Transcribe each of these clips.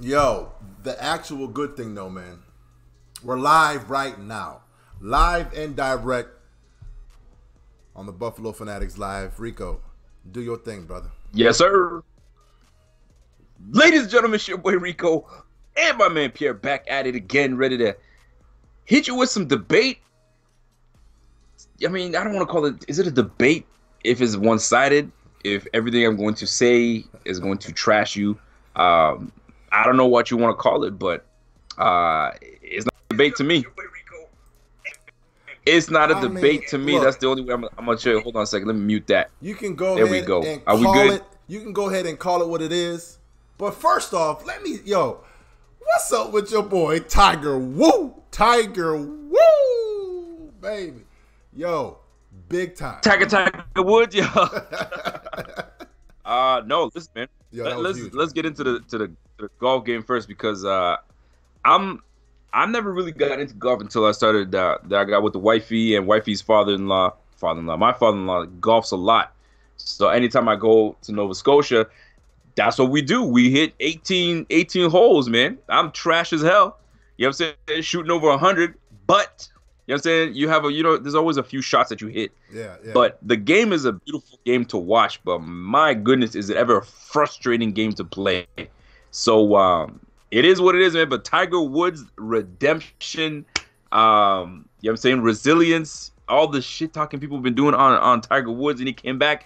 Yo, the actual good thing though, man. We're live right now. Live and direct on the Buffalo Fanatics Live. Rico, do your thing, brother. Yes, sir. Ladies and gentlemen, it's your boy Rico and my man Pierre back at it again, ready to hit you with some debate. I mean, I don't want to call it, is it a debate if it's one-sided? If everything I'm going to say is going to trash you? I don't know what you want to call it, but it's not a debate to me. It's not a debate to me. Look, that's the only way I'm going to show you. Hold on a second. Let me mute that. You can go ahead and Are we good? It. You can go ahead and call it what it is. But first off, what's up with your boy Tiger Woo? Tiger Woo, baby. Yo, big time. Tiger Woods, yo. No, listen, man. Yo, let's get into the golf game first because I never really got into golf until I started. That I got with the wifey and wifey's father-in-law. My father-in-law golfs a lot, so anytime I go to Nova Scotia, that's what we do. We hit 18 holes, man. I'm trash as hell. You know what I'm saying? Shooting over 100, but you know what I'm saying? There's always a few shots that you hit. Yeah. But the game is a beautiful game to watch, but my goodness, is it ever a frustrating game to play. So it is what it is, man. But Tiger Woods' redemption, you know what I'm saying? Resilience, all the shit talking people have been doing on Tiger Woods, and he came back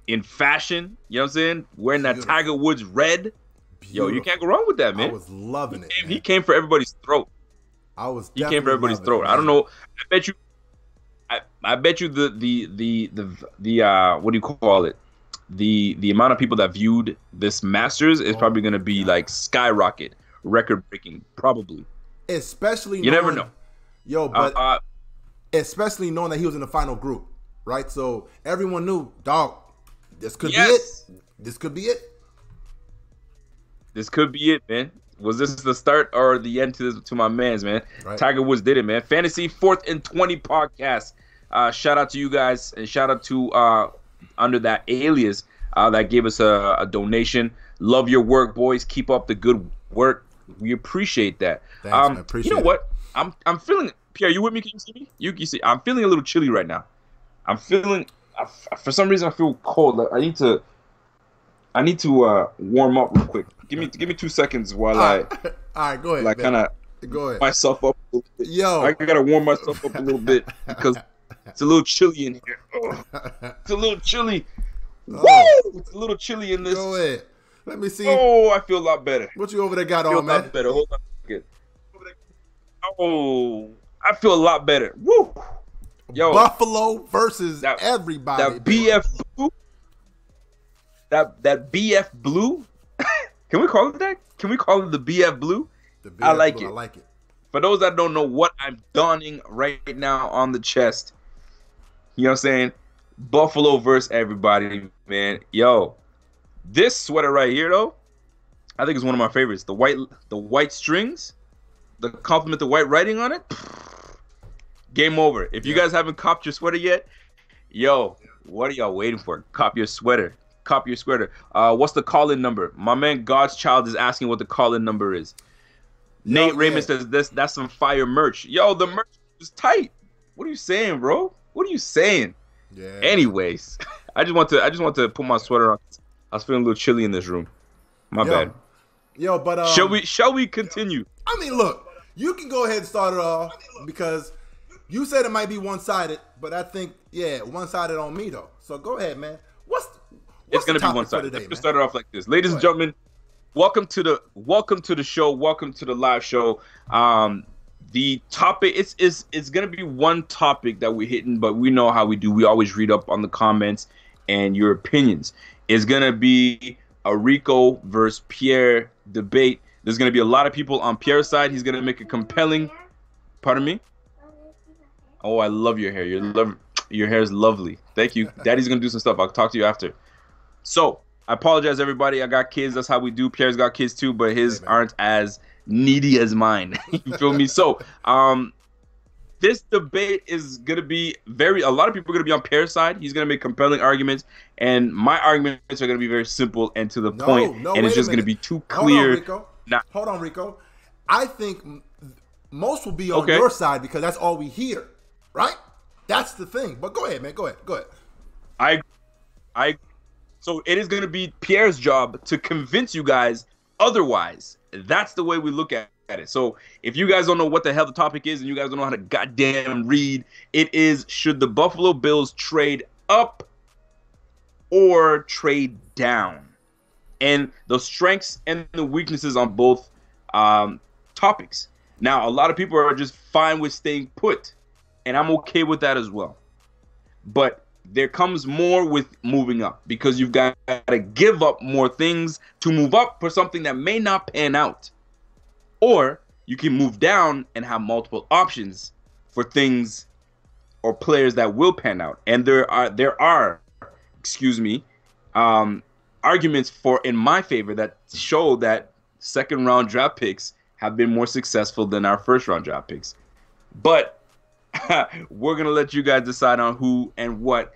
in fashion, you know what I'm saying? Wearing that Tiger Woods red. Beautiful. Yo, you can't go wrong with that, man. I was loving it. He came for everybody's throat. He came for everybody's throat. I don't know. I bet you the what do you call it? The amount of people that viewed this Masters is probably going to be like skyrocket, record breaking, probably. Especially you never know. Yo, but especially knowing that he was in the final group, right? So everyone knew, dog, this could be it. This could be it. This could be it, man. Was this the start or the end to my man's, man? Right. Tiger Woods did it, man. Fantasy 4th and 20 podcast. Shout out to you guys, and shout out to under that alias that gave us a donation. Love your work, boys. Keep up the good work. We appreciate that. Thanks, man. Appreciate you know what? I'm feeling. Pierre, you with me? Can you see me? You see? I'm feeling a little chilly right now. I'm feeling. For some reason, I feel cold. Like, I need to warm up real quick. Give me 2 seconds while all right, go ahead. Like kind of go ahead. Myself up a little bit. Yo, I gotta warm myself up a little bit because it's a little chilly in here. It's a little chilly. Woo! It's a little chilly in this. Go ahead. Let me see. Oh, I feel a lot better. What you over there got on, man? A lot better. Hold on a second. Oh, I feel a lot better. Woo! Yo, Buffalo versus everybody. That BF blue. That BF blue. Can we call it that? Can we call it the BF blue? I like it. I like it. For those that don't know what I'm donning right now on the chest, you know what I'm saying? Buffalo versus everybody, man. Yo, this sweater right here, though, I think is one of my favorites. The white strings, the compliment the white writing on it. Game over. If you guys haven't copped your sweater yet, yo, what are y'all waiting for? Cop your sweater. Cop your sweater. What's the call-in number? My man God's Child is asking what the call-in number is. Nate Raymond says that's some fire merch. Yo, the merch is tight. What are you saying, bro? What are you saying? Yeah. Anyways, I just want to put my sweater on. I was feeling a little chilly in this room. My bad. Yo, but shall we continue? I mean, look, you can go ahead and start it off because you said it might be one-sided, but I think one-sided on me though. So go ahead, man. It's gonna be one-sided. Let's start it off like this, ladies and gentlemen. Welcome to the show. Welcome to the live show. The topic it's gonna be one topic that we're hitting, but we know how we do. We always read up on the comments and your opinions. It's gonna be a Rico versus Pierre debate. There's gonna be a lot of people on Pierre's side. He's gonna make a compelling. Pardon me. Oh, I love your hair. Your hair is lovely. Thank you. Daddy's gonna do some stuff. I'll talk to you after. So I apologize, everybody. I got kids. That's how we do. Pierre's got kids too, but his aren't as needy as mine. You feel me? So this debate is gonna be a lot of people are gonna be on Pierre's side. He's gonna make compelling arguments, and my arguments are gonna be very simple and to the point. And it's just gonna be too clear. hold on, Rico. I think most will be on your side because that's all we hear, right? That's the thing. But go ahead, man. Go ahead. So it is going to be Pierre's job to convince you guys otherwise. That's the way we look at it. So if you guys don't know what the hell the topic is and you guys don't know how to goddamn read, it is, should the Buffalo Bills trade up or trade down? And the strengths and the weaknesses on both topics. Now, a lot of people are just fine with staying put, and I'm okay with that as well. But there comes more with moving up because you've got to give up more things to move up for something that may not pan out. Or you can move down and have multiple options for things or players that will pan out. And there are arguments in my favor that show that second round draft picks have been more successful than our first round draft picks. But we're gonna let you guys decide on who and what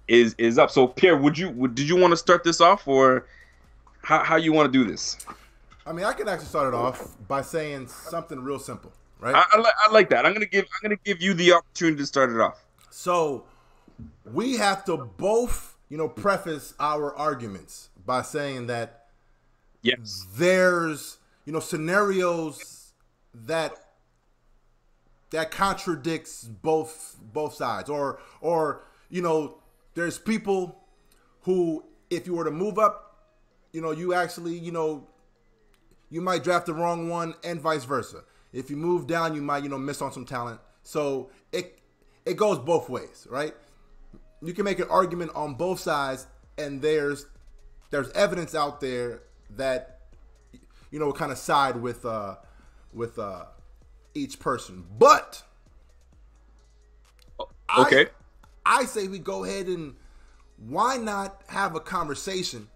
is up. So Pierre, did you want to start this off, or how you want to do this? I mean, I can actually start it off by saying something real simple, right? I like that. I'm gonna give you the opportunity to start it off. So we have to both, preface our arguments by saying that there's, scenarios that contradicts both sides, or there's people who, if you were to move up, you actually, you might draft the wrong one, and vice versa. If you move down, you might, miss on some talent. So it goes both ways, right? You can make an argument on both sides, and there's evidence out there that kind of side with each person. But I say we go ahead and why not have a conversation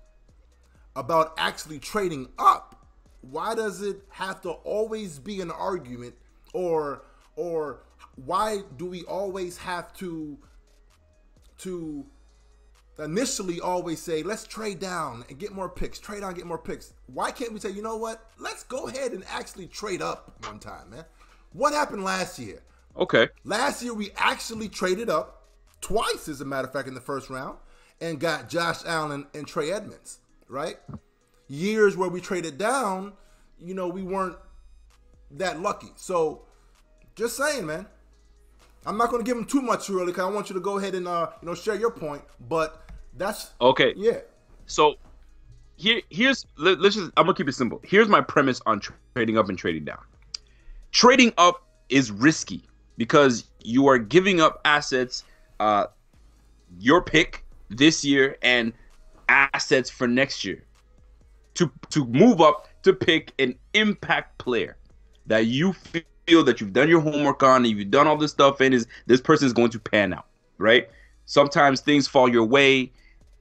about actually trading up? Why does it have to always be an argument, or why do we always have to initially always say, let's trade down and get more picks, trade down, get more picks? Why can't we say, you know what? Let's go ahead and actually trade up one time, man. What happened last year? Okay. Last year, we actually traded up twice, as a matter of fact, in the first round, and got Josh Allen and Trey Edmonds, right? Years where we traded down, we weren't that lucky. So, just saying, man. I'm not going to give him too much early because I want you to go ahead and share your point. But that's okay. Yeah. So let's just, I'm gonna keep it simple. Here's my premise on trading up and trading down. Trading up is risky because you are giving up assets, your pick this year and assets for next year to move up to pick an impact player that you feel that you've done your homework on, and you've done all this stuff, and this person is going to pan out, right? Sometimes things fall your way,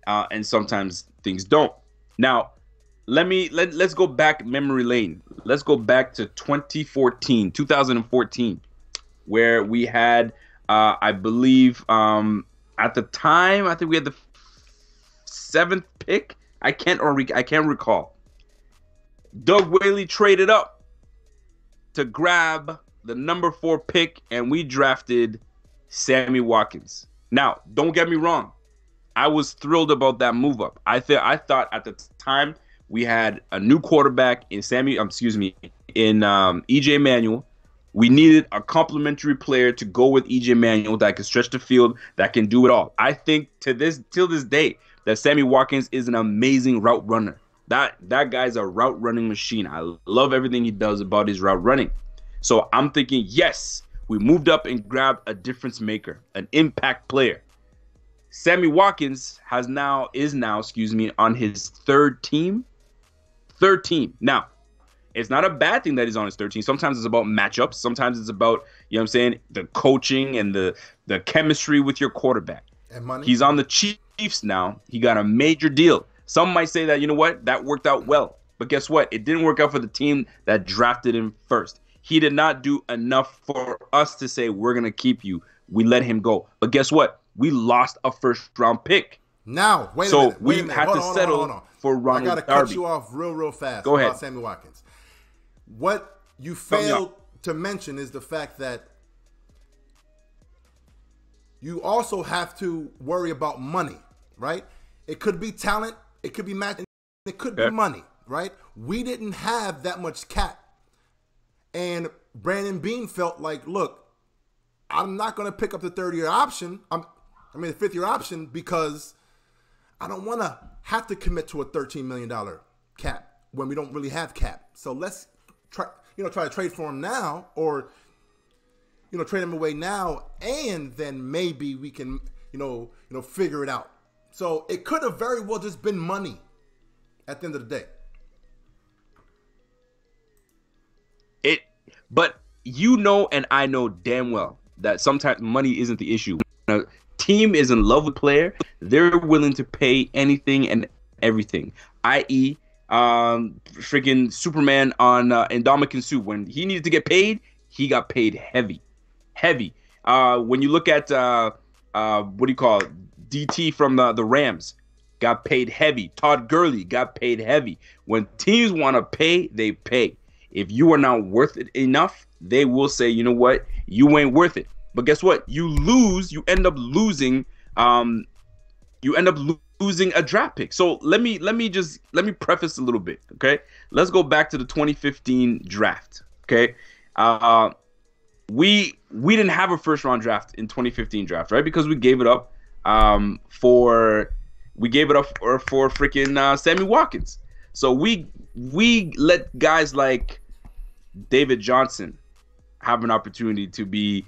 and sometimes things don't. Now, let's go back memory lane. Let's go back to 2014, where we had, I believe, at the time, I think we had the 7th pick. I can't recall. Doug Whaley traded up to grab the number 4 pick, and we drafted Sammy Watkins. Now, don't get me wrong. I was thrilled about that move up. I thought at the time we had a new quarterback in EJ Manuel. We needed a complementary player to go with EJ Manuel that can stretch the field, that can do it all. I think till this day that Sammy Watkins is an amazing route runner. That guy's a route running machine. I love everything he does about his route running. So I'm thinking, yes, we moved up and grabbed a difference maker, an impact player. Sammy Watkins is now on his third team. Now, it's not a bad thing that he's on his third team. Sometimes it's about matchups. Sometimes it's about, the coaching and the chemistry with your quarterback. And money. He's on the Chiefs now. He got a major deal. Some might say that, that worked out well. But guess what? It didn't work out for the team that drafted him first. He did not do enough for us to say, we're going to keep you. We let him go. But guess what? We lost a first-round pick. Now, wait a minute. So we had to settle for Ronald Darby. I got to cut you off real fast. Go ahead. About Sammy Watkins. What you failed to mention is the fact that you also have to worry about money, right? It could be talent, it could be match, it could be money, right? We didn't have that much cap. And Brandon Beane felt like, look, I'm not going to pick up the third-year option. The fifth-year option because I don't want to have to commit to a $13 million cap when we don't really have cap. So let's try to trade for him now, or trade him away now, and then maybe we can figure it out. So it could have very well just been money at the end of the day. But and I know damn well that sometimes money isn't the issue. When a team is in love with a player, they're willing to pay anything and everything. I.e., freaking Superman on Indomitian Sue. When he needed to get paid, he got paid heavy. When you look at DT from the Rams, got paid heavy. Todd Gurley got paid heavy. When teams want to pay, they pay. If you are not worth it enough, they will say, you know what, you ain't worth it. But guess what? You end up losing a draft pick. So let me preface a little bit, okay? Let's go back to the 2015 draft, okay? We didn't have a first round draft in 2015 draft, right? Because we gave it up for freaking Sammy Watkins. So we let guys like David Johnson have an opportunity to be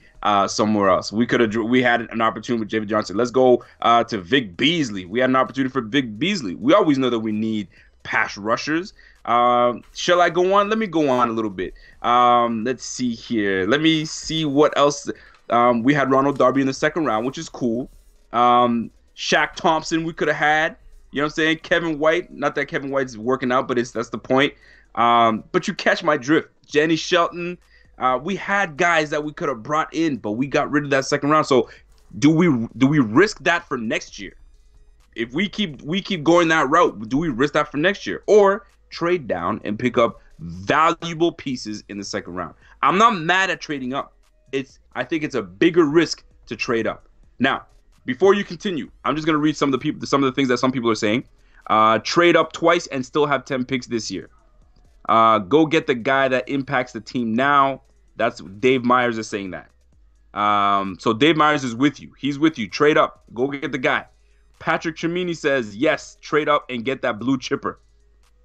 somewhere else. We had an opportunity with David Johnson. Let's go to Vic Beasley. We had an opportunity for Vic Beasley. We always know that we need pass rushers. Shall I go on? Let me go on a little bit. Let's see here. Let me see what else. We had Ronald Darby in the second round, which is cool. Shaq Thompson we could have had. You know what I'm saying? Kevin White. Not that Kevin White's working out, but that's the point. But you catch my drift. Jenny Shelton. We had guys that we could have brought in, but we got rid of that second round. So do we risk that for next year? If we keep going that route, do we risk that for next year? Or trade down and pick up valuable pieces in the second round? I'm not mad at trading up. I think it's a bigger risk to trade up. Now, before you continue, I'm just gonna read some of the things that some people are saying. Trade up twice and still have 10 picks this year. Go get the guy that impacts the team now. That's Dave Myers is saying that. So Dave Myers is with you. He's with you. Trade up. Go get the guy. Patrick Chimini says, yes, trade up and get that blue chipper.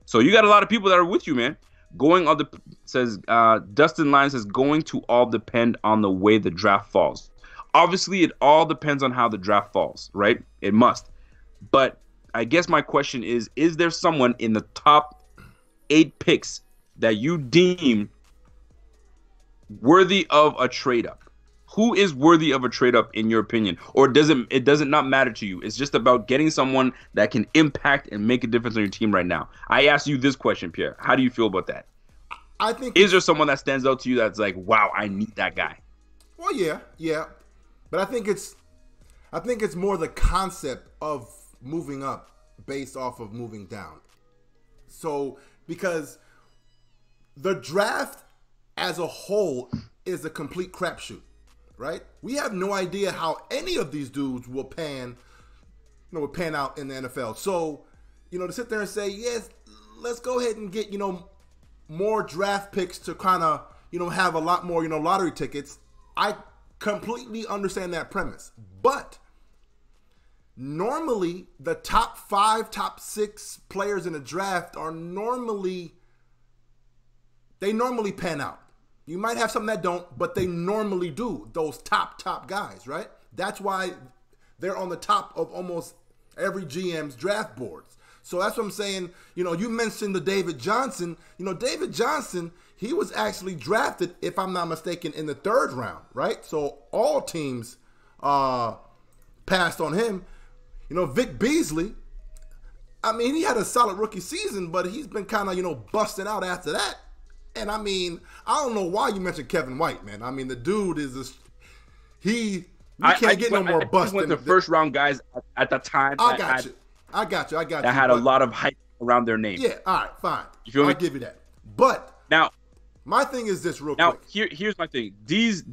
So you got a lot of people that are with you, man. Dustin Lyons says, going to all depend on the way the draft falls. Obviously, it all depends on how the draft falls, right? It must. But I guess my question is there someone in the top 8 picks that you deem worthy of a trade-up? Who is worthy of a trade-up in your opinion? Or does it not matter to you? It's just about getting someone that can impact and make a difference on your team right now. I asked you this question, Pierre. How do you feel about that? I think is there someone that stands out to you that's like, wow, I need that guy? Well, yeah. But I think it's more the concept of moving up based off of moving down. So, because the draft as a whole is a complete crapshoot, right? We have no idea how any of these dudes will pan out in the NFL. So, to sit there and say, yes, let's go ahead and get, more draft picks to kind of, have a lot more, lottery tickets. I completely understand that premise. But normally the top 5, top 6 players in the draft are normally pan out. You might have some that don't, but they normally do. Those top guys, right? That's why they're on the top of almost every GM's draft boards. So that's what I'm saying. You mentioned the David Johnson. David Johnson, he was actually drafted, if I'm not mistaken, in the 3rd round, right? So all teams passed on him. Vic Beasley, he had a solid rookie season, but he's been kind of, busting out after that. And I don't know why you mentioned Kevin White, man. The dude is he We can't get no more bust. I went the first round guys at the time. I got you. That had a lot of hype around their name. Yeah, all right, fine. You feel me? I'll give you that. But now, my thing is this real quick. Now, here's my thing. These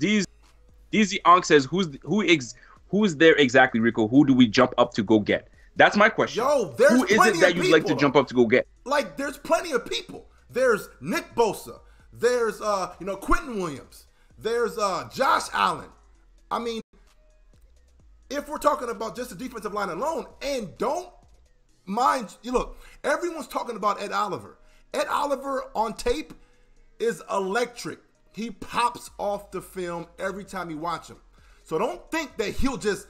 Onk says who's there exactly, Rico? Who do we jump up to go get? That's my question. Yo, there's who is it that you'd like to jump up to go get? Like, there's plenty of people. There's Nick Bosa. There's Quentin Williams. There's Josh Allen. I mean, if we're talking about just the defensive line alone, and don't mind, look, everyone's talking about Ed Oliver. Ed Oliver on tape is electric. He pops off the film every time you watch him. So don't think that he'll just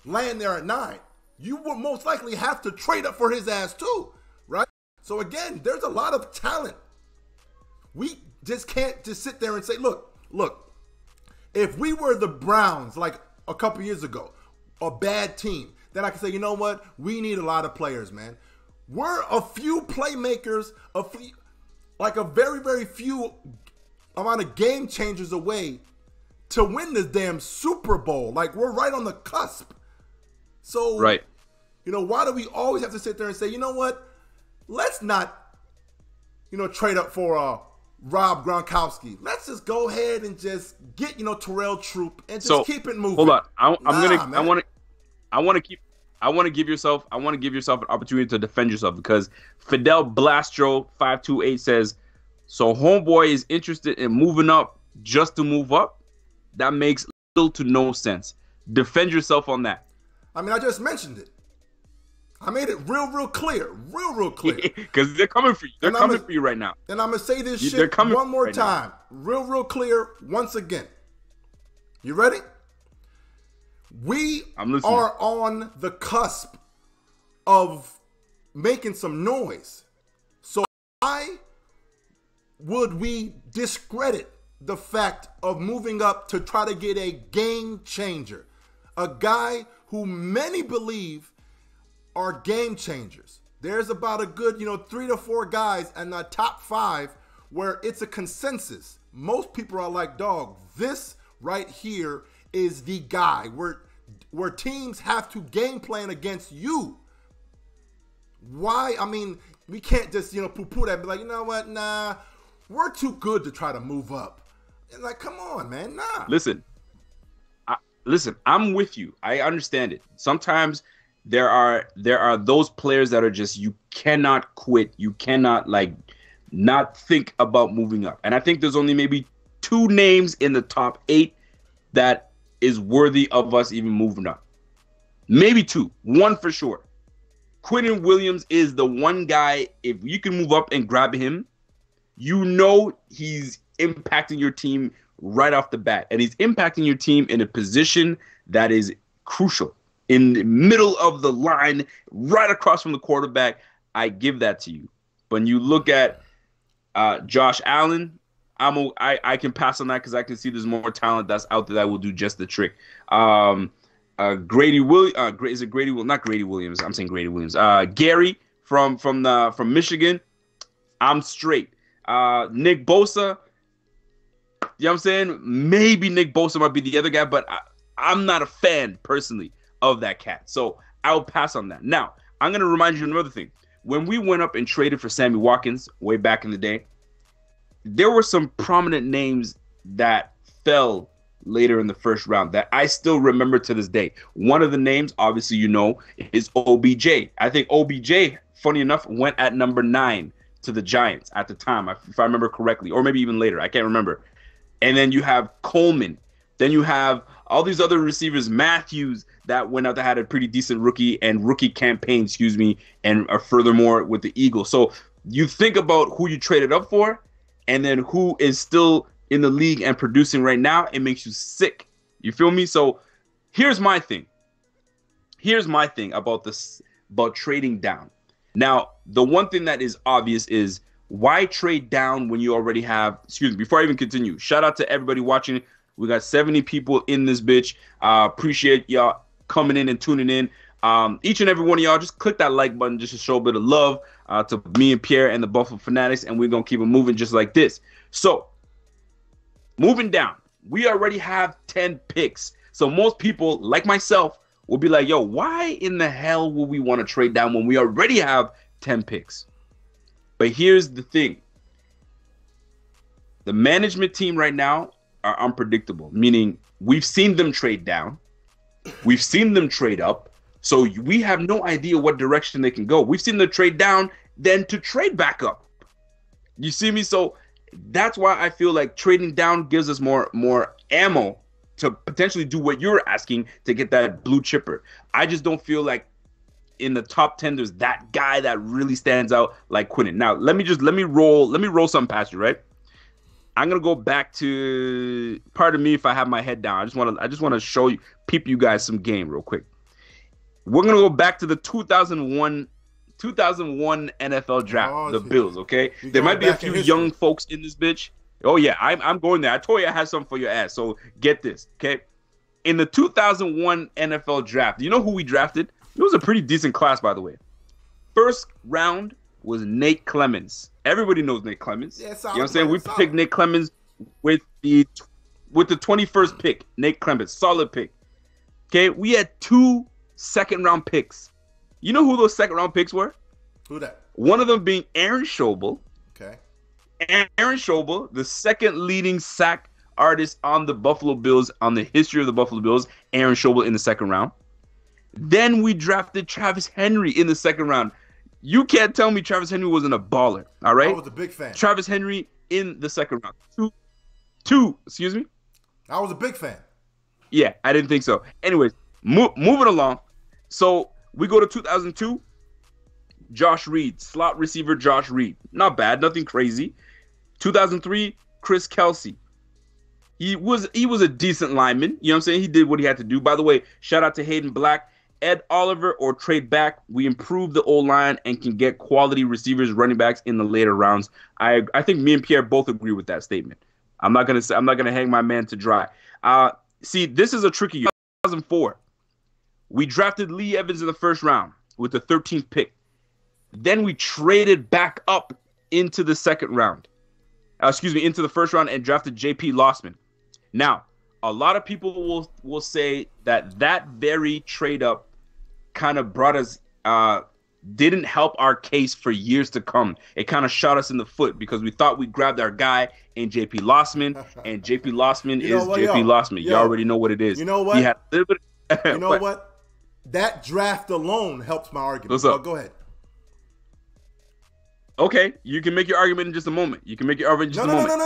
land there at 9. You will most likely have to trade up for his ass too, right? So again, there's a lot of talent. We just can't just sit there and say, look, if we were the Browns like a couple years ago, a bad team, then I can say, you know what? We need a lot of players, man. We're a few playmakers, a very, very few amount of game changers away to win this damn Super Bowl. Like, we're right on the cusp. So, right. Why do we always have to sit there and say, you know what? Let's not, trade up for Rob Gronkowski. Let's just go ahead and just get, Terrell Troop and just keep it moving. Hold on. I want to give yourself an opportunity to defend yourself, because Fidel Blastro 528 says, so homeboy is interested in moving up just to move up? That makes little to no sense. Defend yourself on that. I mean, I just mentioned it. I made it real clear. Real clear. Because they're coming for you. They're coming for you right now. And I'm going to say this shit one more time. Real clear once again. You ready? We are on the cusp of making some noise. So why would we discredit the fact of moving up to try to get a game changer? A guy who many believe are game changers. There's about a good, 3 to 4 guys in the top 5 where it's a consensus. Most people are like, dog, this right here is the guy where teams have to game plan against you. Why? I mean, we can't just, poo-poo that and be like, you know what? Nah, we're too good to try to move up. And like, come on, man. Nah. Listen, I'm with you. I understand it. Sometimes there are those players that are just, you cannot quit. You cannot not think about moving up. And I think there's only maybe 2 names in the top 8 that is worthy of us even moving up. Maybe 2. 1 for sure. Quentin Williams is the one guy, if you can move up and grab him, he's impacting your team right off the bat. And he's impacting your team in a position that is crucial. In the middle of the line, right across from the quarterback. I give that to you. When you look at Josh Allen, I can pass on that because I can see there's more talent that's out there that will do just the trick. Grady Williams, is it Grady? Not Grady Williams. I'm saying Grady Williams. Gary from Michigan. I'm straight. Nick Bosa. You know what I'm saying? Maybe Nick Bosa might be the other guy, but I'm not a fan personally of that cat. So I'll pass on that. Now, I'm going to remind you another thing. When we went up and traded for Sammy Watkins way back in the day, there were some prominent names that fell later in the first round that I still remember to this day. One of the names, obviously, is OBJ. I think OBJ, funny enough, went at number 9 to the Giants at the time, if I remember correctly, or maybe even later. I can't remember. And then you have Coleman. Then you have all these other receivers, Matthews, that went out that had a pretty decent rookie campaign, and furthermore with the Eagles. So you think about who you traded up for, and then who is still in the league and producing right now. It makes you sick. You feel me? So here's my thing. About trading down. Now, the one thing that is obvious is, why trade down when you already have, before I even continue, shout out to everybody watching. We got 70 people in this bitch. Appreciate y'all coming in and tuning in. Each and every one of y'all, just click that like button just to show a bit of love to me and Pierre and the Buffalo Fanatics, and we're going to keep it moving just like this. So, moving down, we already have 10 picks So most people, like myself, will be like, yo, why in the hell would we want to trade down when we already have 10 picks? But here's the thing. The management team right now are unpredictable, meaning we've seen them trade down. We've seen them trade up. So we have no idea what direction they can go. We've seen them trade down, then to trade back up. You see me? So that's why I feel like trading down gives us more ammo to potentially do what you're asking to get that blue chipper. I just don't feel like in the top 10 there's that guy that really stands out like Quinnen. Now let me roll something past you, right? I'm gonna go back to, pardon me if I have my head down. I just want to show you guys some game real quick. We're gonna go back to the 2001 NFL draft, the Bills. Okay, there might be a few young folks in this bitch. Oh yeah, I'm going there. I told you I had something for your ass. So get this, okay? In the 2001 NFL draft, you know who we drafted? It was a pretty decent class, by the way. First round was Nate Clemens. Everybody knows Nate Clemens. Yeah, you know what I'm saying? We picked Nate Clemens with the 21st pick. Nate Clemens, solid pick. Okay, we had 2 second-round picks. You know who those second-round picks were? Who that? One of them being Aaron Schobel. Okay. Aaron Schobel, the second leading sack artist on the Buffalo Bills, on the history of the Buffalo Bills. Aaron Schobel in the second round. Then we drafted Travis Henry in the second round. You can't tell me Travis Henry wasn't a baller, all right? I was a big fan. Travis Henry in the second round. Two, excuse me? I was a big fan. Yeah, I didn't think so. Anyways, moving along. So we go to 2002. Josh Reed, slot receiver Josh Reed. Not bad, nothing crazy. 2003, Chris Kelsey. He was a decent lineman. You know what I'm saying? He did what he had to do. By the way, shout out to Hayden Black. Ed Oliver or trade back. We improve the O-line and can get quality receivers, running backs in the later rounds. I think me and Pierre both agree with that statement. I'm not gonna hang my man to dry. See, this is a tricky year. 2004. We drafted Lee Evans in the first round with the 13th pick. Then we traded back up into the second round. Into the first round and drafted J.P. Lossman. Now, a lot of people will say that very trade up kind of brought us, didn't help our case for years to come. It kind of shot us in the foot because we thought we grabbed our guy in J.P. Lossman, and J.P. Lossman is J.P. Lossman. You already know what it is. You know what? He had a little bit. You know what? That draft alone helps my argument. What's up? Go ahead. Okay, you can make your argument in just a moment. You can make your argument in just a moment.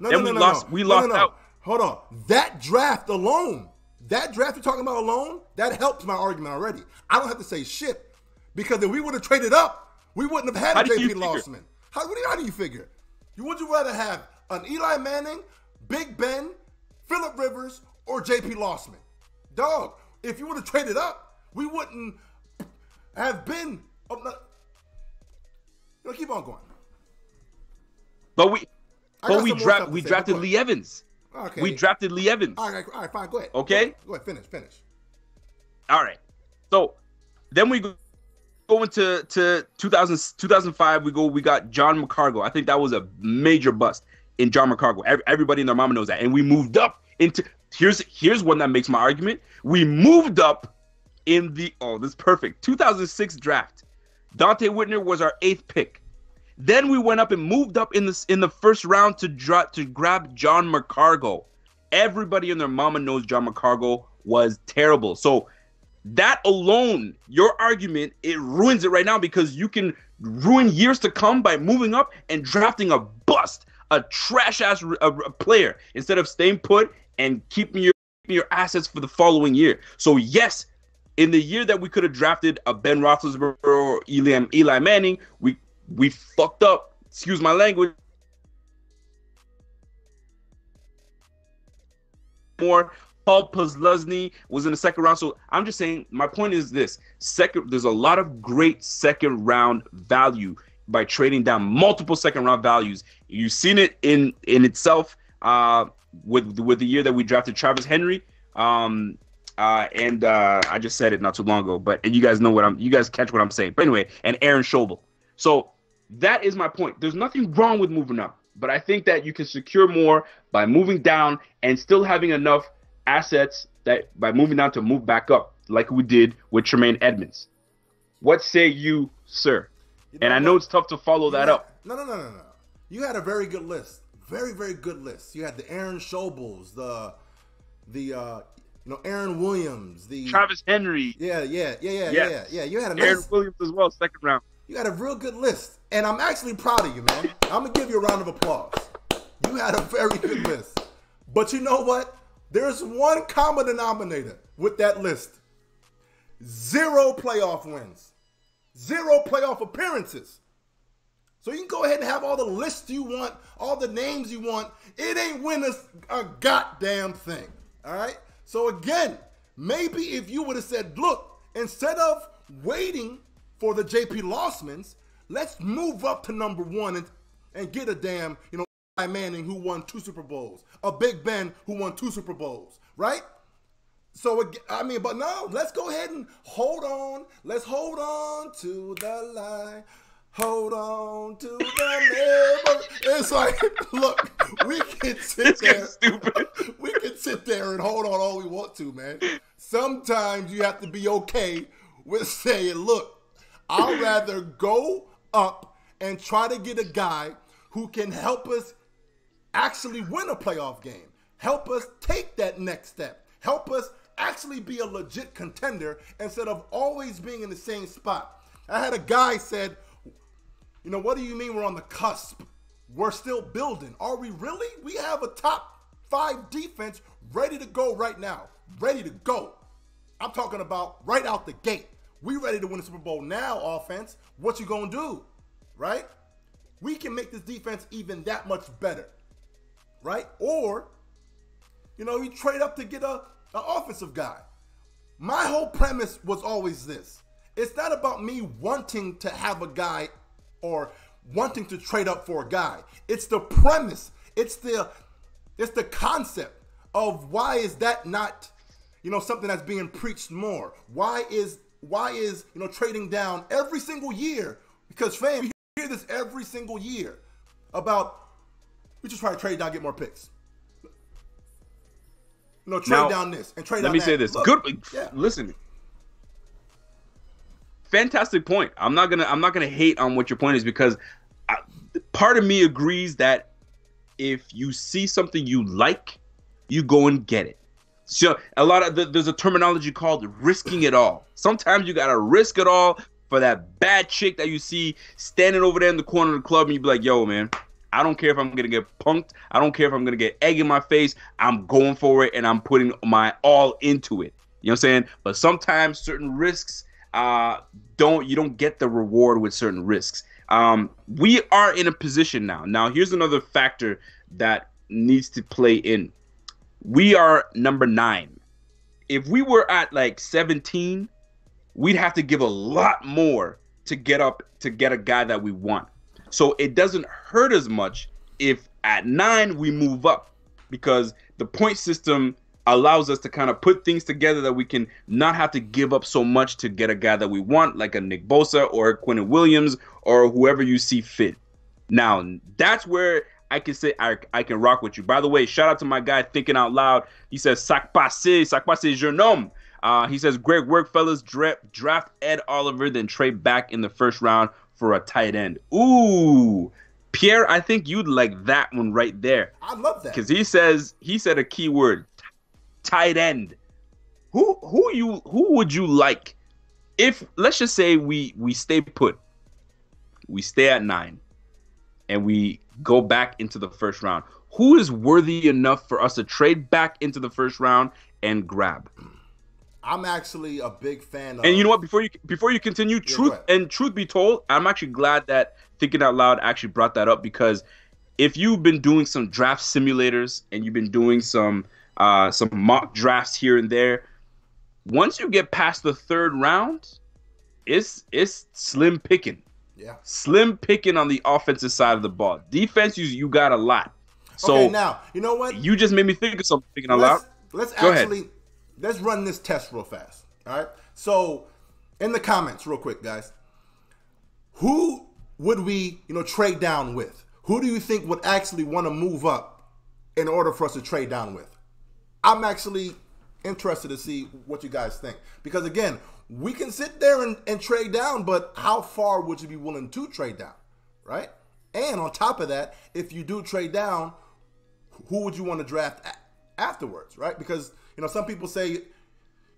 No. We lost out. Hold on. That draft alone, that draft you're talking about alone, that helps my argument already. I don't have to say shit because if we would have traded up, we wouldn't have had a J.P. Lossman. How do you figure? Would you rather have an Eli Manning, Big Ben, Phillip Rivers, or J.P. Lossman? Dog, if you would have traded up, we wouldn't have been. Keep on going. But we drafted Lee Evans. Okay. We drafted Lee Evans. All right, fine. Go ahead. Okay? Go ahead, finish. All right. So then we go into 2005. We got John McCargo. I think that was a major bust in John McCargo. Everybody and their mama knows that. And we moved up into here's one that makes my argument. We moved up in this is perfect. 2006 draft. Dante Whitner was our 8th pick. Then we went up and moved up in the first round to grab John McCargo. Everybody and their mama knows John McCargo was terrible. So that alone, your argument, it ruins it right now because you can ruin years to come by moving up and drafting a bust, a trash-ass player instead of staying put and keeping your assets for the following year. So yes, in the year that we could have drafted a Ben Roethlisberger or Eli Manning, we fucked up. Excuse my language. More. Paul Posluszny was in the second round. So I'm just saying, my point is this. There's a lot of great second round value by trading down multiple second round values. You've seen it in itself with the year that we drafted Travis Henry. I just said it not too long ago, but you guys know you guys catch what I'm saying. But anyway, and Aaron Schobel. So that is my point. There's nothing wrong with moving up, but I think that you can secure more by moving down and still having enough assets that by moving down to move back up, like we did with Tremaine Edmonds. What say you, sir? And I know it's tough to follow that up. No. You had a very good list. Very, very good list. You had the Aaron Schobels, the Aaron Williams, the Travis Henry. Yeah. You had a Aaron Williams as well, second round. You had a real good list. And I'm actually proud of you, man. I'm going to give you a round of applause. You had a very good list. But you know what? There's one common denominator with that list. 0 playoff wins. 0 playoff appearances. So you can go ahead and have all the lists you want, all the names you want. It ain't winning a goddamn thing. All right? So again, maybe if you would have said, look, instead of waiting for the JP Lossmans, let's move up to number 1 and get a damn, Eli Manning who won 2 Super Bowls, a Big Ben who won 2 Super Bowls, right? So, but no, let's go ahead and hold on. Let's hold on to the line. Hold on to the neighbor. It's like, look, we can sit there. Stupid. We can sit there and hold on all we want to, man. Sometimes you have to be okay with saying, look, I'd rather go up and try to get a guy who can help us actually win a playoff game, help us take that next step, help us actually be a legit contender instead of always being in the same spot. I had a guy said, what do you mean we're on the cusp? We're still building. Are we really? We have a top 5 defense ready to go right now. Ready to go. I'm talking about right out the gate. We ready to win the Super Bowl now, offense. What you gonna do? Right? We can make this defense even that much better. Right? Or, you trade up to get an offensive guy. My whole premise was always this. It's not about me wanting to have a guy or wanting to trade up for a guy. It's the premise. It's the concept of why is that not, something that's being preached more? Why is trading down every single year? Because fam, you hear this every single year about we just try to trade down, get more picks. Trade down this and trade down that. Let me say this. Look, good. Yeah. Listen. Fantastic point. I'm not gonna hate on what your point is because part of me agrees that if you see something you like, you go and get it. So there's a terminology called risking it all. Sometimes you gotta risk it all for that bad chick that you see standing over there in the corner of the club, and you be like, "Yo, man, I don't care if I'm gonna get punked. I don't care if I'm gonna get egg in my face. I'm going for it, and I'm putting my all into it." You know what I'm saying? But sometimes certain risks. You don't get the reward with certain risks. We are in a position now. Now, here's another factor that needs to play in. We are number 9. If we were at like 17, we'd have to give a lot more to get up to get a guy that we want. So it doesn't hurt as much if at 9 we move up because the point system allows us to kind of put things together that we can not have to give up so much to get a guy that we want, like a Nick Bosa or a Quinnen Williams or whoever you see fit. Now, that's where I can say I can rock with you. By the way, shout out to my guy Thinking Out Loud. He says, sac passé, jeune homme. He says, great work, fellas. Draft Ed Oliver, then trade back in the first round for a tight end. Ooh, Pierre, I think you'd like that one right there. I love that. Because he said a key word. Tight end. Who would you like if, let's just say we stay put, we stay at 9 and we go back into the first round? Who is worthy enough for us to trade back into the first round and grab? I'm actually a big fan of. And you know what? Before you continue, truth be told, I'm actually glad that Thinking Out Loud actually brought that up, because if you've been doing some draft simulators and you've been doing some mock drafts here and there, once you get past the 3rd round, it's slim picking. Yeah, slim picking on the offensive side of the ball. Defense, you got a lot. So okay, now you know what? You just made me think of something. Thinking Out Loud. Let's run this test real fast. All right. So in the comments, real quick, guys, who would we trade down with? Who do you think would actually want to move up in order for us to trade down with? I'm actually interested to see what you guys think. Because, again, we can sit there and trade down, but how far would you be willing to trade down, right? And on top of that, if you do trade down, who would you want to draft afterwards, right? Because, some people say,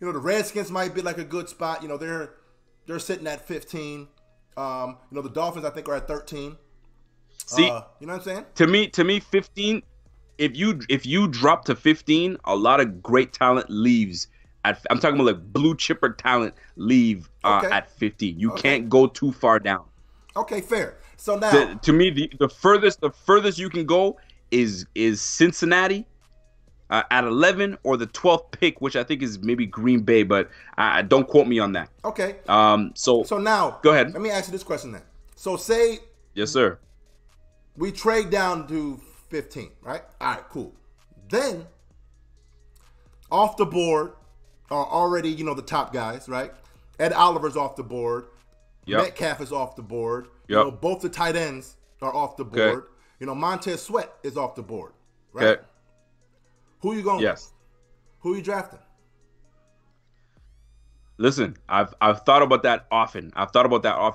the Redskins might be like a good spot. They're sitting at 15. The Dolphins, I think, are at 13. See, you know what I'm saying? To me, 15. If you drop to 15, a lot of great talent leaves. I'm talking about like blue chipper talent leave at 15. You can't go too far down. Okay, fair. So now, to me, the furthest you can go is Cincinnati at 11, or the 12th pick, which I think is maybe Green Bay, but don't quote me on that. Okay. So now, go ahead. Let me ask you this question then. So say, yes, sir, we trade down to 15, right? All right, cool. Then off the board are already, the top guys, right? Ed Oliver's off the board. Yep. Metcalf is off the board. Yep. Both the tight ends are off the board. Okay. Montez Sweat is off the board, right? Okay. Who you going Yes. with? Who you drafting? Listen, I've thought about that often.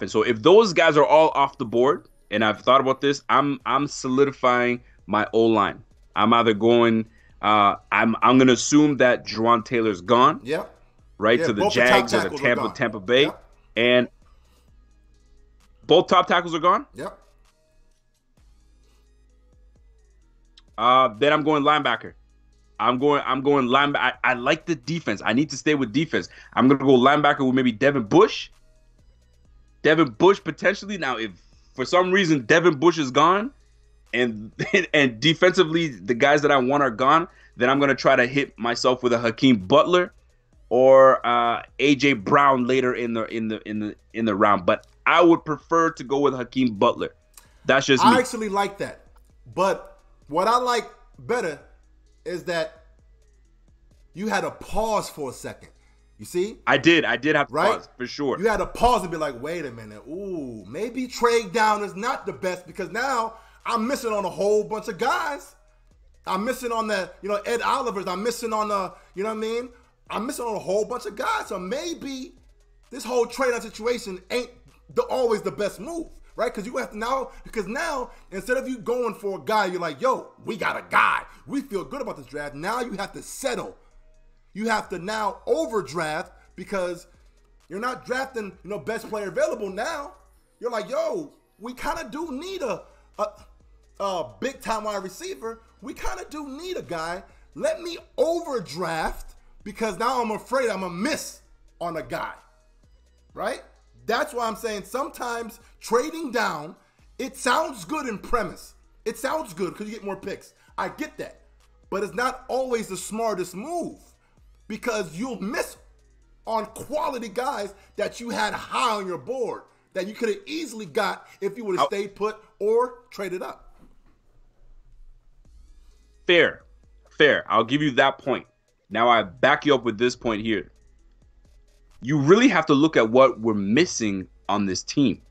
So if those guys are all off the board, and I've thought about this, I'm solidifying my O-line. I'm either going. I'm gonna assume that Juwan Taylor's gone. Yep. Right, to the Jags or the Tampa Bay, yep. And both top tackles are gone. Yep. Then I'm going linebacker. I'm going linebacker. I like the defense. I need to stay with defense. I'm gonna go linebacker with maybe Devin Bush. Devin Bush potentially. Now, if for some reason Devin Bush is gone, and defensively the guys that I want are gone, then I'm gonna try to hit myself with a Hakeem Butler or AJ Brown later in the round. But I would prefer to go with Hakeem Butler. That's just me. I actually like that, but what I like better is that you had to pause for a second. You see? I did have to pause, for sure. You had to pause and be like, wait a minute. Ooh, maybe trade down is not the best, because now I'm missing on a whole bunch of guys. I'm missing on the, Ed Oliver's. I'm missing on the, you know what I mean? I'm missing on a whole bunch of guys. So maybe this whole trade down situation ain't always the best move. Right? Because you have to now, instead of you going for a guy, you're like, yo, we got a guy. We feel good about this draft. Now you have to settle. You have to now overdraft, because you're not drafting, best player available now. You're like, yo, we kind of do need a big time wide receiver. We kind of do need a guy. Let me overdraft, because now I'm afraid I'm going to miss on a guy. Right? That's why I'm saying sometimes trading down, it sounds good in premise. It sounds good because you get more picks. I get that. But it's not always the smartest move, because you'll miss on quality guys that you had high on your board that you could have easily got if you would have stayed put or traded up. Fair. I'll give you that point. Now I back you up with this point here. You really have to look at what we're missing on this team,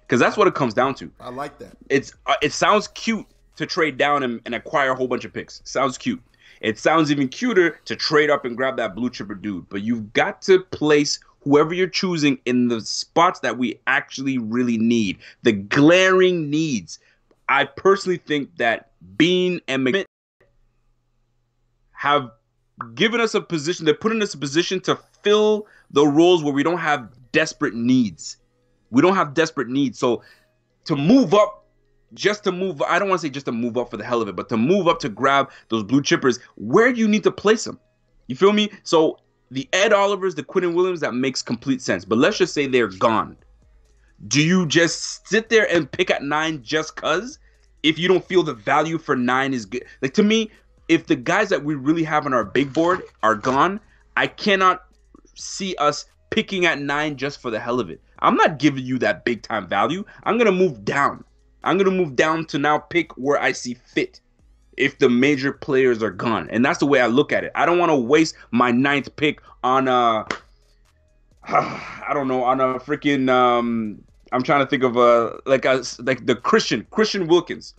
because that's what it comes down to. I like that. It sounds cute to trade down and acquire a whole bunch of picks. Sounds cute. It sounds even cuter to trade up and grab that blue chipper dude. But you've got to place whoever you're choosing in the spots that we actually really need, the glaring needs. I personally think that Bean and McMahon have given us a position. They're putting us in a position to fill the roles where we don't have desperate needs. We don't have desperate needs. So to move up, I don't want to say just to move up for the hell of it, but to move up to grab those blue chippers, where do you need to place them? You feel me? So the Ed Olivers, the Quinnen Williams, that makes complete sense. But let's just say they're gone. Do you just sit there and pick at 9 just because? If you don't feel the value for 9 is good. Like, to me, if the guys that we really have on our big board are gone, I cannot see us picking at 9 just for the hell of it. I'm not giving you that big time value. I'm going to move down. I'm going to move down to now pick where I see fit if the major players are gone. And that's the way I look at it. I don't want to waste my 9th pick on I don't know, on a freaking I'm trying to think of like the Christian Wilkins.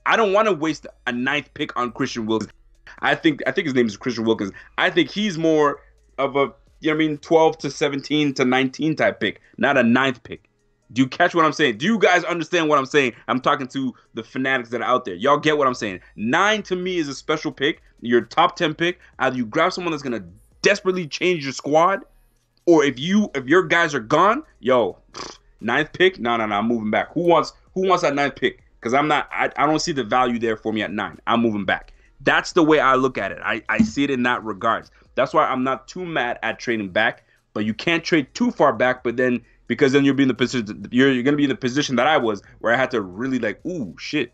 I don't want to waste a 9th pick on Christian Wilkins. I think his name is Christian Wilkins. I think he's more of a 12 to 17 to 19 type pick, not a ninth pick. Do you catch what I'm saying? Do you guys understand what I'm saying? I'm talking to the fanatics that are out there. Y'all get what I'm saying? 9 to me is a special pick. Your top 10 pick. Either you grab someone that's gonna desperately change your squad, or if your guys are gone, ninth pick. No, I'm moving back. Who wants that ninth pick? Because I don't see the value there for me at 9. I'm moving back. That's the way I look at it. I see it in that regards. That's why I'm not too mad at trading back. But you can't trade too far back, because then you'll be in the position you're going to be in the position that I was, where I had to really ooh, shit.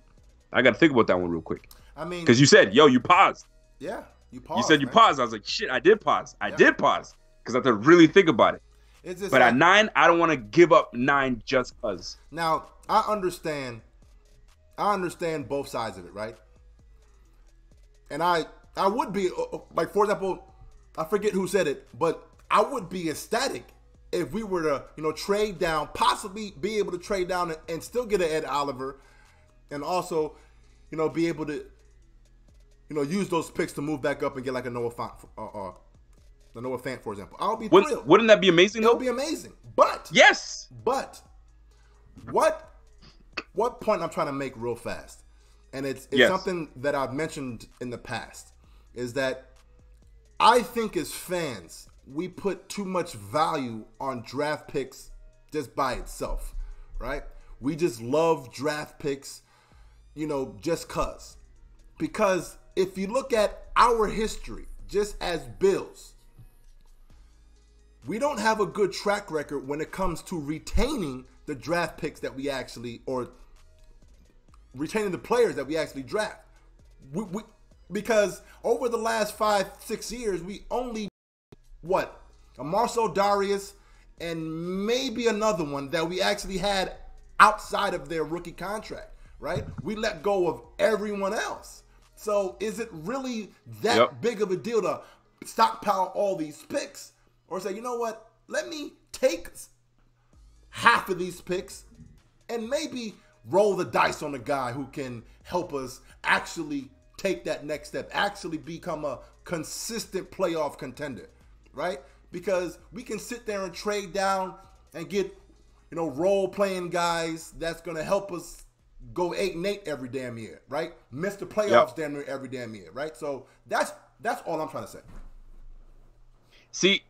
I got to think about that one real quick. I mean, because you said, you paused. Yeah, you paused. You said you paused. I was like, shit, I did pause. I did pause because I had to really think about it. But at 9, I don't want to give up 9 just because. Now, I understand both sides of it, right? And I would be, for example, I forget who said it, but I would be ecstatic if we were to, trade down, possibly be able to trade down and still get an Ed Oliver, and also, be able to, use those picks to move back up and get like a Noah Fant, for example. I'll be thrilled. Wouldn't that be amazing? It'll be amazing. But yes. But what point I'm trying to make real fast, and it's something that I've mentioned in the past, is that I think as fans, we put too much value on draft picks just by itself, right? We just love draft picks, just cuz. Because if you look at our history, just as Bills, we don't have a good track record when it comes to retaining the draft picks that we actually, or retaining the players that we actually draft. Because over the last 5-6 years, we only, a Marcel Darius and maybe another one that we actually had outside of their rookie contract, right? We let go of everyone else. So is it really that big of a deal to stockpile all these picks? Or say, you know what, let me take half of these picks and maybe roll the dice on a guy who can help us actually take that next step, actually become a consistent playoff contender, right? Because we can sit there and trade down and get, role-playing guys that's going to help us go 8-8 every damn year, right? Miss the playoffs damn near every damn year, right? So that's all I'm trying to say. See,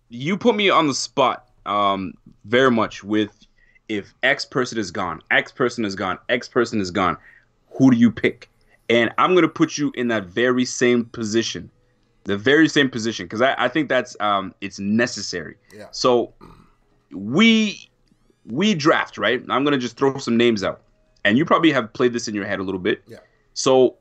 you put me on the spot very much with, if X person is gone, X person is gone, X person is gone, who do you pick? And I'm going to put you in that very same position. The very same position, because I think that's it's necessary. Yeah. So we draft, right? I'm going to just throw some names out. And you probably have played this in your head a little bit. Yeah. So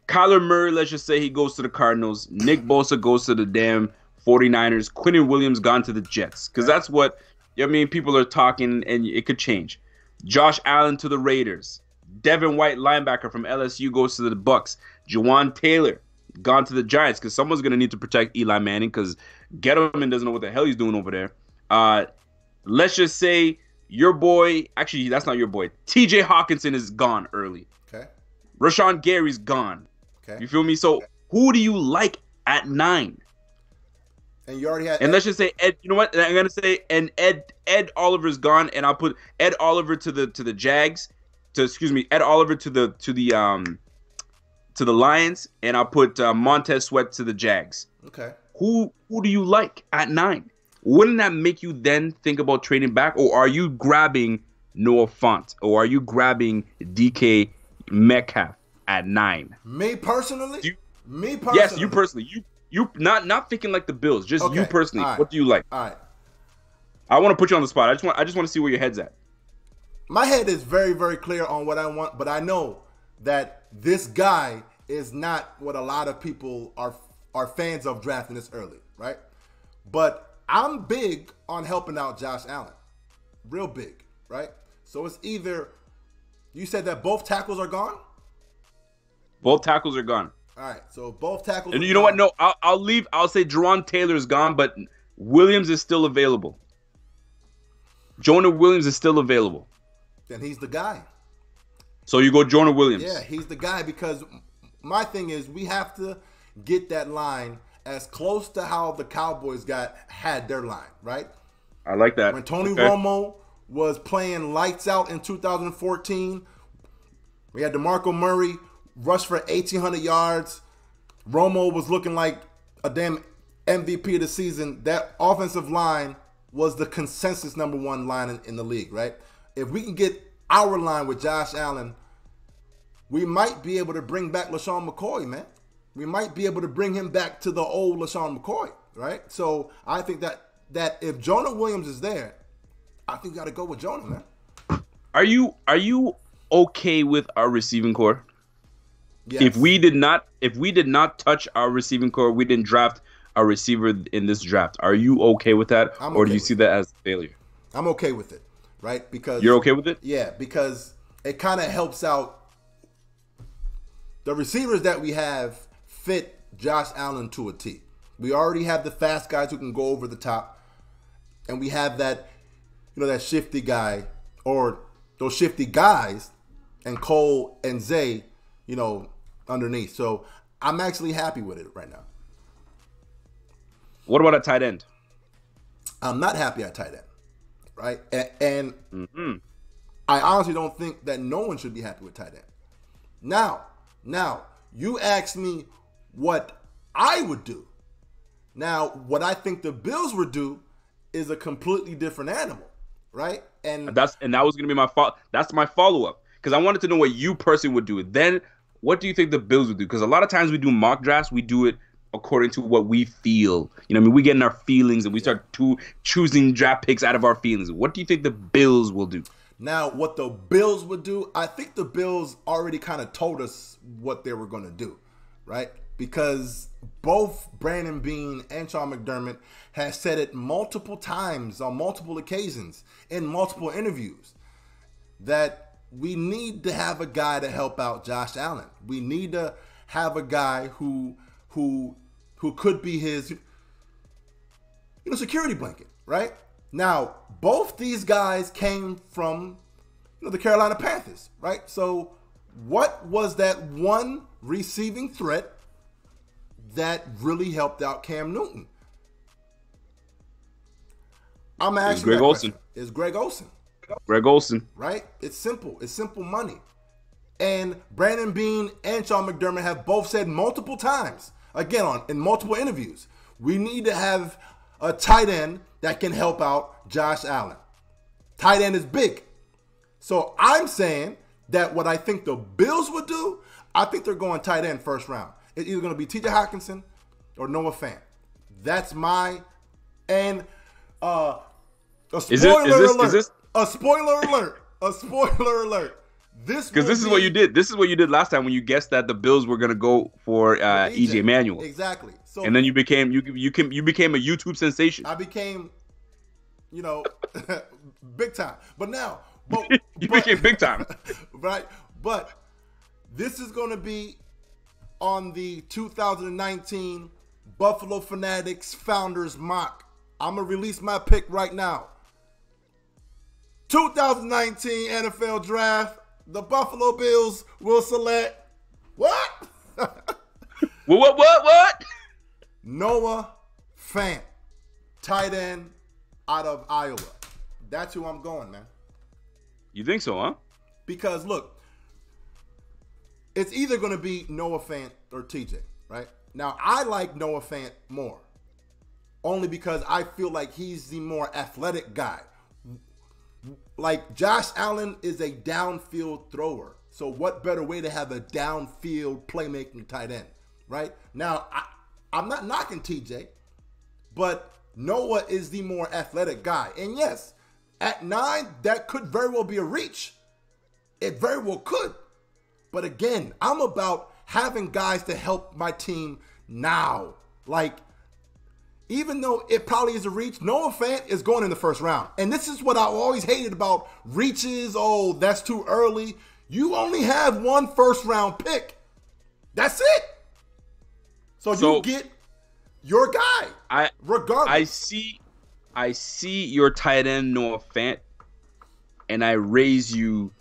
Kyler Murray, let's just say he goes to the Cardinals. Nick Bosa goes to the damn 49ers. Quinnen Williams gone to the Jets. Because that's what, people are talking, and it could change. Josh Allen to the Raiders. Devin White, linebacker from LSU, goes to the Bucks. Jawan Taylor gone to the Giants, because someone's going to need to protect Eli Manning, because Gettleman doesn't know what the hell he's doing over there. Let's just say your boy, actually, that's not your boy. TJ Hawkinson is gone early. Okay. Rashawn Gary's gone. Okay. You feel me? So who do you like at 9? And you already had. And let's just say Ed. You know what? I'm gonna say Ed Oliver's gone, and I'll put Ed Oliver to the Jags. Ed Oliver to the Lions, and I'll put Montez Sweat to the Jags. Okay. Who do you like at 9? Wouldn't that make you then think about trading back, or are you grabbing Noah Fant, or are you grabbing DK Metcalf at 9? Me personally. Yes, you personally. You not thinking like the Bills, just you personally. Right. What do you like? All right. I want to put you on the spot. I just want to see where your head's at. My head is very, very clear on what I want, but I know that this guy is not what a lot of people are fans of drafting this early, right? But I'm big on helping out Josh Allen. Real big, right? So it's either, you said that both tackles are gone? Both tackles are gone. All right, so both tackles. And you know what? No, I'll leave. I'll say Jawan Taylor's gone, but Williams is still available. Jonah Williams is still available. Then he's the guy. So you go Jonah Williams. Yeah, he's the guy, because my thing is we have to, get that line as close to how the Cowboys had their line, right? I like that. When Tony Romo was playing lights out in 2014, we had DeMarco Murray rush for 1,800 yards. Romo was looking like a damn MVP of the season. That offensive line was the consensus number one line in the league, right? If we can get our line with Josh Allen, we might be able to bring back LaShawn McCoy, man. We might be able to bring him back to the old LaShawn McCoy, right? So I think that if Jonah Williams is there, I think you got to go with Jonah, man. Are you okay with our receiving core? Yes. If we did not touch our receiving core, we didn't draft a receiver in this draft. Are you okay with that, or do you see that as a failure? I'm okay with it, right? Because you're okay with it? Yeah, because it kind of helps out. The receivers that we have fit Josh Allen to a T. We already have the fast guys who can go over the top, and we have that, that shifty guy or those shifty guys, and Cole and Zay, underneath. So I'm actually happy with it right now. What about a tight end? I'm not happy at tight end, right? And I honestly don't think that no one should be happy with tight end. Now, you asked me what I would do. Now, what I think the Bills would do is a completely different animal, right? And that was going to be that's my follow-up, because I wanted to know what you personally would do. Then, what do you think the Bills would do? Because a lot of times we do mock drafts, we do it according to what we feel. We get in our feelings and we start choosing draft picks out of our feelings. What do you think the Bills will do? Now, what the Bills would do, I think the Bills already kind of told us what they were going to do, right? Because both Brandon Beane and Sean McDermott have said it multiple times on multiple occasions in multiple interviews that we need to have a guy to help out Josh Allen. We need to have a guy who could be his security blanket, right? Now, both these guys came from the Carolina Panthers, right? So what was that one receiving threat that really helped out Cam Newton? I'm asking Greg Olsen. It's Greg Olsen. Greg Olsen. Right? It's simple. It's simple money. And Brandon Beane and Sean McDermott have both said multiple times, again, in multiple interviews, we need to have a tight end that can help out Josh Allen. Tight end is big. So I'm saying that what I think the Bills would do, I think they're going tight end first round. It's either going to be T.J. Hockenson or Noah Fant. That's my a spoiler alert. A spoiler alert. A spoiler alert. This is what you did. This is what you did last time when you guessed that the Bills were going to go for EJ Manuel. Exactly. So, and then you became a YouTube sensation. I became, big time. But now, you became big time, right? But this is going to be on the 2019 Buffalo Fanatics Founders Mock. I'm gonna release my pick right now. 2019 NFL Draft. The Buffalo Bills will select what? What? Noah Fant, tight end out of Iowa. That's who I'm going, man. You think so, huh? Because look, it's either going to be Noah Fant or TJ, right? Now, I like Noah Fant more, only because I feel like he's the more athletic guy. Like, Josh Allen is a downfield thrower. So what better way to have a downfield playmaking tight end, right? Now, I'm not knocking TJ, but Noah is the more athletic guy. And yes, at 9, that could very well be a reach. It very well could. But again, I'm about having guys to help my team now. Like, even though it probably is a reach, Noah Fant is going in the first round. And this is what I always hated about reaches. Oh, that's too early. You only have one first-round pick. That's it. So you get your guy, regardless. I see your tight end, Noah Fant, and I raise you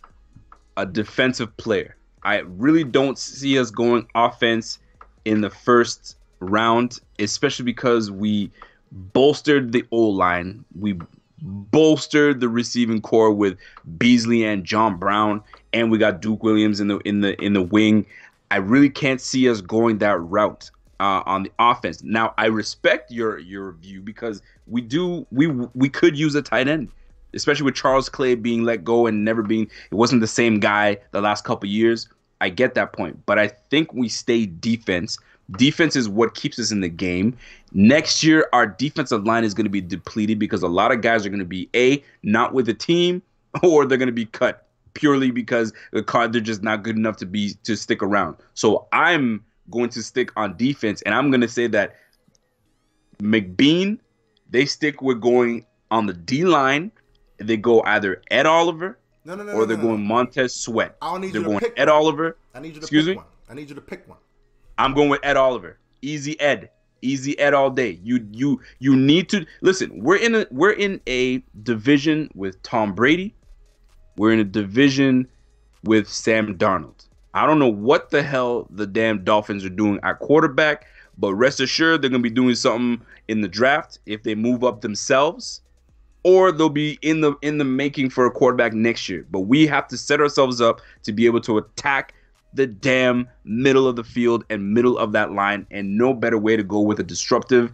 a defensive player. I really don't see us going offense in the first round, especially because we bolstered the O-line. We bolstered the receiving core with Beasley and John Brown, and we got Duke Williams in the wing. I really can't see us going that route on the offense. Now, I respect your view because we could use a tight end, especially with Charles Clay being let go and it wasn't the same guy the last couple years. I get that point, but I think we stay defense. Defense is what keeps us in the game. Next year, our defensive line is going to be depleted because a lot of guys are going to be not with the team, or they're going to be cut purely because they're just not good enough to stick around. So I'm going to stick on defense, and I'm going to say that McBean, they stick with going on the D line. They go either Ed Oliver or they're going Montez Sweat. They're going Ed Oliver. I need you to pick one. I need you to pick one. I'm going with Ed Oliver. Easy Ed all day. You need to listen. We're in a division with Tom Brady. We're in a division with Sam Darnold. I don't know what the hell the damn Dolphins are doing at quarterback, but rest assured they're gonna be doing something in the draft if they move up themselves, or they'll be in the making for a quarterback next year. But we have to set ourselves up to be able to attack the damn middle of the field and middle of that line, and no better way to go with a disruptive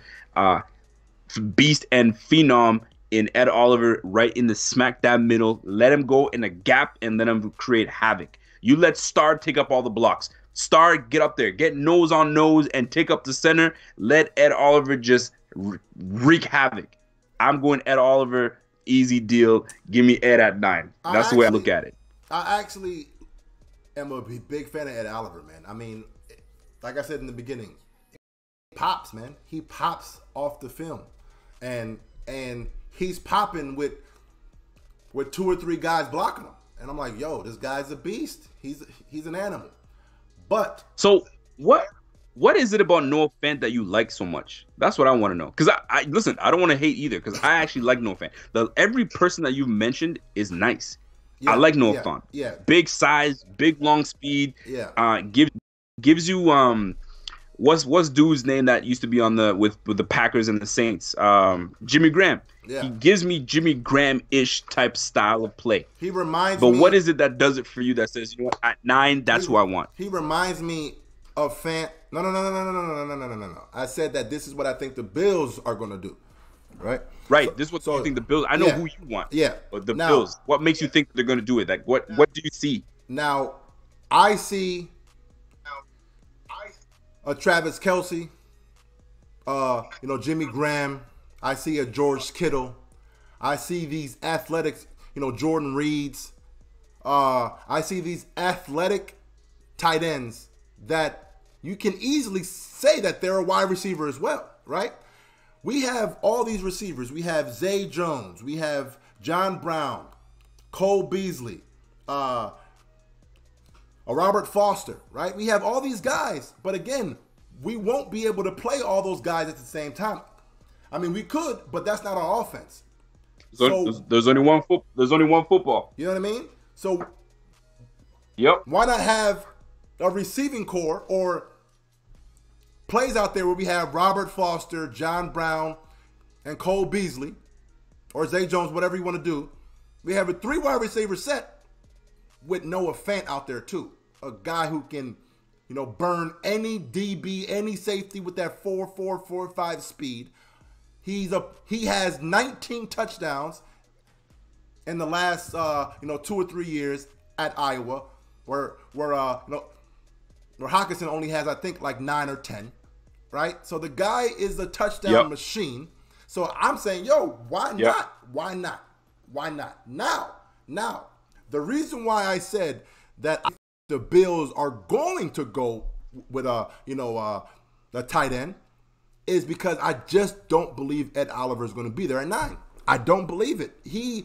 beast and phenom in Ed Oliver right in the smack dab middle. Let him go in a gap and let him create havoc. You let Star take up all the blocks. Star, get up there, get nose on nose and take up the center. Let Ed Oliver just wreak havoc. I'm going Ed Oliver, easy deal. Give me Ed at 9. That's the way I look at it. I actually am a big fan of Ed Oliver, man. I mean, like I said in the beginning, he pops, man. He pops off the film, and he's popping with 2 or 3 guys blocking him, and I'm like, yo, this guy's a beast. He's an animal. But so what is it about Noah Fant that you like so much? That's what I want to know. Because I listen, I don't want to hate either, because I actually like Noah Fant. Every person that you've mentioned is nice. Yeah, I like Noah Fant. Yeah. Big size, big long speed. Yeah. Gives you what's dude's name that used to be on with the Packers and the Saints? Jimmy Graham. Yeah. He gives me Jimmy Graham-ish type style of play. He reminds me. But what is it that does it for you that says, you know what, at 9, that's who I want? He reminds me of Fant. No. I said that this is what I think the Bills are going to do. Right? Right. This is what you think the Bills. I know who you want. Yeah. But the Bills. What makes you think they're going to do it? Like, what do you see? Now, I see a Travis Kelce, Jimmy Graham. I see a George Kittle. I see these athletics, Jordan Reeds. I see these athletic tight ends that you can easily say that they're a wide receiver as well, right? We have all these receivers. We have Zay Jones. We have John Brown, Cole Beasley, Robert Foster, right? We have all these guys. But again, we won't be able to play all those guys at the same time. I mean, we could, but that's not our offense. There's only one football. You know what I mean? So, yep. Why not have a receiving core or plays out there where we have Robert Foster, John Brown, and Cole Beasley, or Zay Jones, whatever you want to do. We have a 3 wide receiver set with Noah Fant out there too. A guy who can, burn any DB, any safety with that 4.5 speed. He has 19 touchdowns in the last 2 or 3 years at Iowa, where Hockenson only has, I think, like 9 or 10. Right? So the guy is a touchdown machine. So I'm saying, why not? Why not? Why not? Now, the reason why I said that the Bills are going to go with a tight end is because I just don't believe Ed Oliver is going to be there at 9. I don't believe it. He's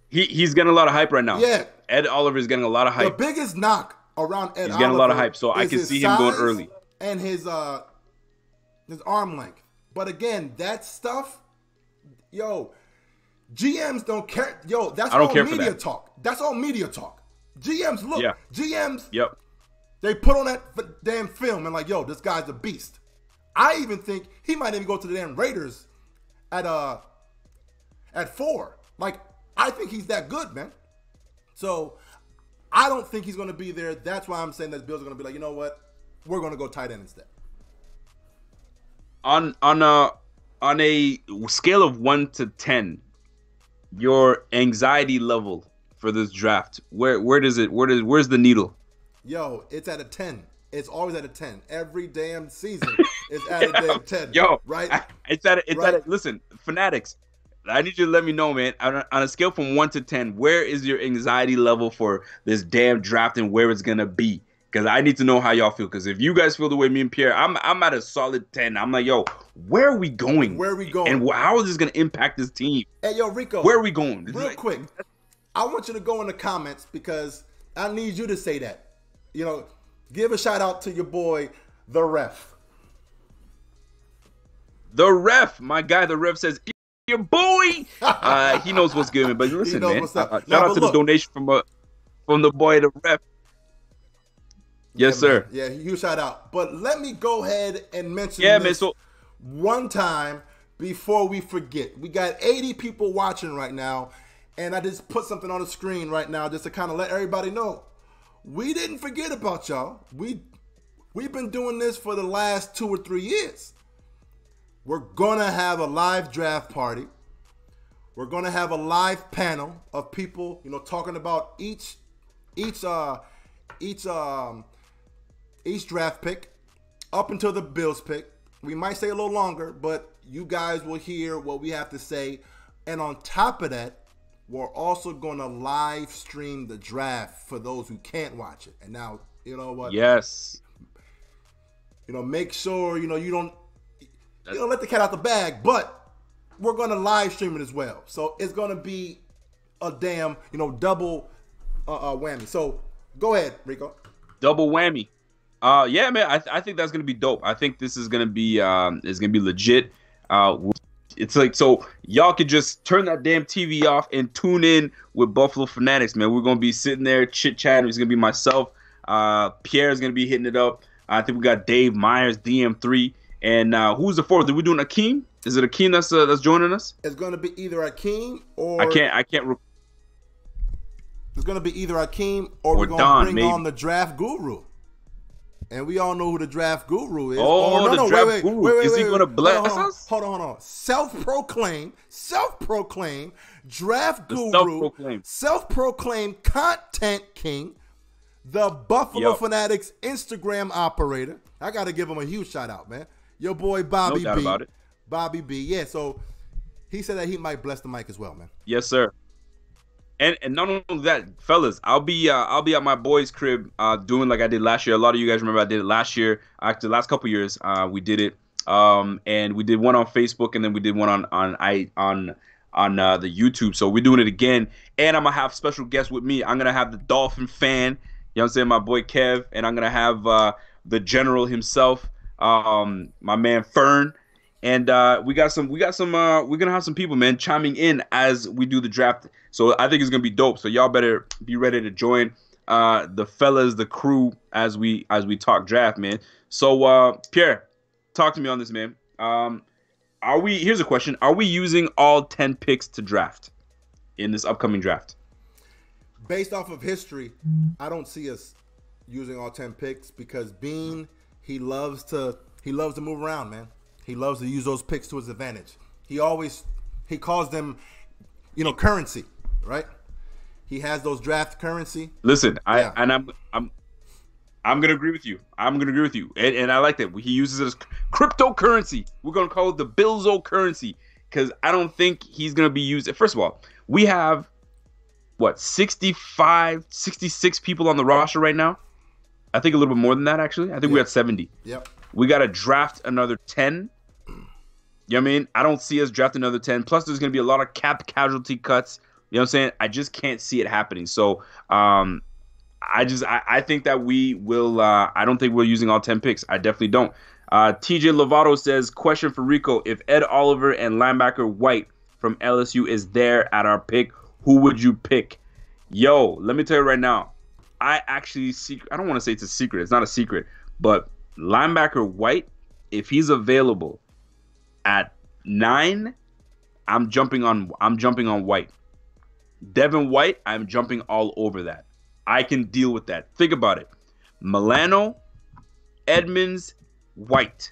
getting a lot of hype right now. Yeah. Ed Oliver is getting a lot of hype. The biggest knock around Ed Oliver. He's getting a lot of hype, so I can see him going early. And his arm length. But again, that stuff, GMs don't care. That's all media talk. That's all media talk. GMs look. Yeah. GMs. Yep. They put on that damn film and like, yo, this guy's a beast. I even think he might even go to the damn Raiders at 4. Like, I think he's that good, man. So I don't think he's going to be there. That's why I'm saying that the Bills are going to be like, you know what? We're going to go tight end instead. On a scale of 1 to 10, your anxiety level for this draft, where's the needle? Yo, it's at a 10. It's always at a 10. Every damn season is at a damn 10. Yo, right? Listen, Fanatics, I need you to let me know, man. On a scale from 1 to 10, where is your anxiety level for this damn draft and where it's gonna be? Because I need to know how y'all feel. Because if you guys feel the way me and Pierre, I'm at a solid 10. I'm like, yo, where are we going? Where are we going? And how is this gonna impact this team? Hey, yo, Rico, where are we going? Real quick, I want you to go in the comments because I need you to say that. You know, give a shout out to your boy, the ref. The ref, my guy, the ref says, your boy. He knows what's good, but listen, man. Shout out to the donation from the boy, the ref. Yes, sir. Man. Yeah, you shout out. But let me go ahead and mention this one time before we forget. We got 80 people watching right now, and I just put something on the screen right now just to kind of let everybody know. We didn't forget about y'all. We've been doing this for the last 2 or 3 years. We're going to have a live draft party. We're going to have a live panel of people, you know, talking about each draft pick up until the Bills pick. We might stay a little longer, but you guys will hear what we have to say. And on top of that, we're also going to live stream the draft for those who can't watch it. And now, you know what? Yes. You know, make sure, you don't let the cat out the bag, but we're going to live stream it as well. So it's going to be a damn, double whammy. So go ahead, Rico. Double whammy. Yeah, man, I think that's going to be dope. I think this is going to be legit. It's like, so y'all could just turn that damn TV off and tune in with Buffalo Fanatics, man. We're going to be sitting there chit-chatting. It's going to be myself. Pierre's going to be hitting it up. I think we got Dave Myers, DM3. And who's the fourth? Are we doing Akeem? Is it Akeem that's joining us? It's going to be either Akeem or... I can't... It's going to be either Akeem or we're going to bring on the draft guru. And we all know who the draft guru is. Oh, the draft guru. Is he going to bless us? Hold on. Self-proclaimed draft guru, self-proclaimed content king, the Buffalo Fanatics Instagram operator. I got to give him a huge shout out, man. Your boy Bobby B. No doubt about it. Bobby B. Yeah, so he said that he might bless the mic as well, man. Yes, sir. And not only that, fellas, I'll be at my boy's crib doing like I did last year. A lot of you guys remember I did it last year. Actually, the last couple years we did it. And we did one on Facebook and then we did one on the YouTube. So we're doing it again. And I'm gonna have special guests with me. I'm gonna have the Dolphin fan, you know what I'm saying, my boy Kev, and I'm gonna have the General himself, my man Fern. And we're gonna have some people, man, chiming in as we do the draft. So I think it's gonna be dope. So y'all better be ready to join the fellas, the crew, as we talk draft, man. So Pierre, talk to me on this, man. Here's a question: are we using all 10 picks to draft in this upcoming draft? Based off of history, I don't see us using all 10 picks because Bean, he loves to move around, man. He loves to use those picks to his advantage. He calls them, currency, right? He has those draft currency. Listen, I'm gonna agree with you. And I like that. He uses it as cryptocurrency. We're gonna call it the Bilzo currency because I don't think he's gonna be used. First of all, we have 65, 66 people on the roster right now. I think a little bit more than that, actually. I think we had 70. Yep. We got to draft another 10. You know what I mean? I don't see us drafting another 10. Plus, there's going to be a lot of cap casualty cuts. You know what I'm saying? I just can't see it happening. So, I think that we will. I don't think we're using all 10 picks. I definitely don't. TJ Lovato says, question for Rico. If Ed Oliver and linebacker White from LSU is there at our pick, who would you pick? Yo, let me tell you right now. I actually I don't want to say it's a secret. It's not a secret, but linebacker White, if he's available at 9, I'm jumping on White. Devin White, I'm jumping all over that. I can deal with that. Think about it. Milano, Edmonds, White.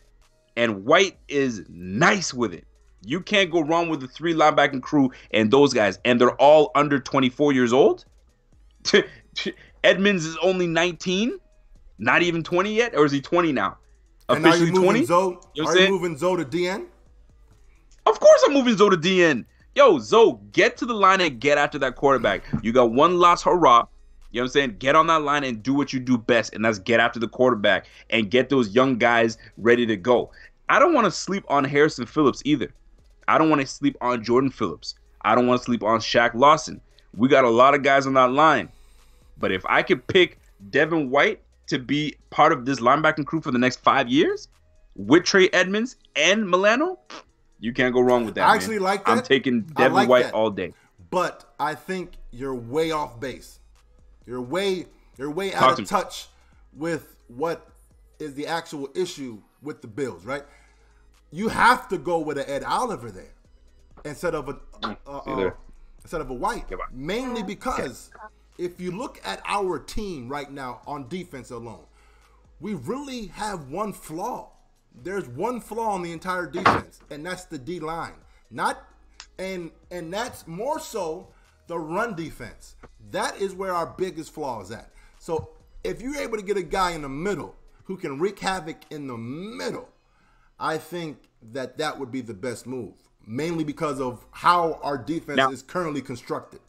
And White is nice with it. You can't go wrong with the 3 linebacking crew and those guys. And they're all under 24 years old. Edmonds is only 19. Not even 20 yet? Or is he 20 now? Officially 20? Are you moving Zoe to DN? Of course I'm moving Zoe to DN. Yo, Zoe, get to the line and get after that quarterback. You got one last hurrah. You know what I'm saying? Get on that line and do what you do best, and that's get after the quarterback and get those young guys ready to go. I don't want to sleep on Harrison Phillips either. I don't want to sleep on Jordan Phillips. I don't want to sleep on Shaq Lawson. We got a lot of guys on that line. But if I could pick Devin White to be part of this linebacking crew for the next 5 years with Trey Edmonds and Milano, you can't go wrong with that. I actually like that. I'm taking Devin White all day. But I think you're way off base. You're way out of touch with what is the actual issue with the Bills, right? You have to go with an Ed Oliver there instead of a White, mainly because if you look at our team right now on defense alone, we really have one flaw. There's one flaw on the entire defense, and that's the D line. And that's more so the run defense. That is where our biggest flaw is at. So if you're able to get a guy in the middle who can wreak havoc in the middle, I think that would be the best move, mainly because of how our defense is currently constructed.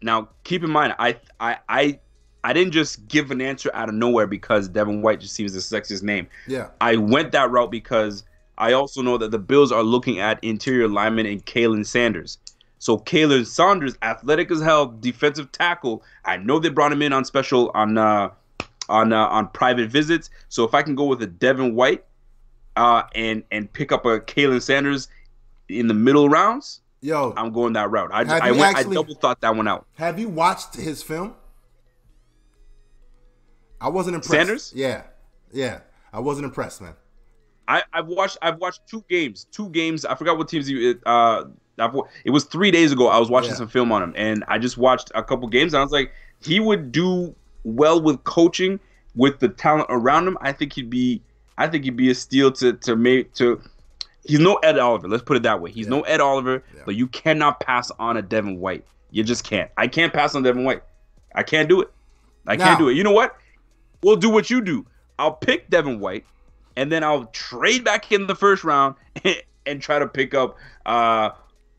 Now, keep in mind, I didn't just give an answer out of nowhere because Devin White just seems the sexiest name. Yeah. I went that route because I also know that the Bills are looking at interior lineman in Kalen Sanders. So Kalen Sanders, athletic as hell, defensive tackle. I know they brought him in on special on private visits. So if I can go with a Devin White and pick up a Kalen Sanders in the middle rounds, I'm going that route. I double thought that one out. Have you watched his film? I wasn't impressed. Sanders? Yeah. I wasn't impressed, man. I've watched 2 games. 2 games. I forgot what teams it was 3 days ago. I was watching some film on him, and I just watched a couple games, and I was like, he would do well with coaching, with the talent around him. I think he'd be a steal to make to. He's no Ed Oliver. Let's put it that way. He's no Ed Oliver, but you cannot pass on a Devin White. You just can't. I can't pass on Devin White. I can't do it. I can't do it. You know what? We'll do what you do. I'll pick Devin White, and then I'll trade back in the first round and try to pick up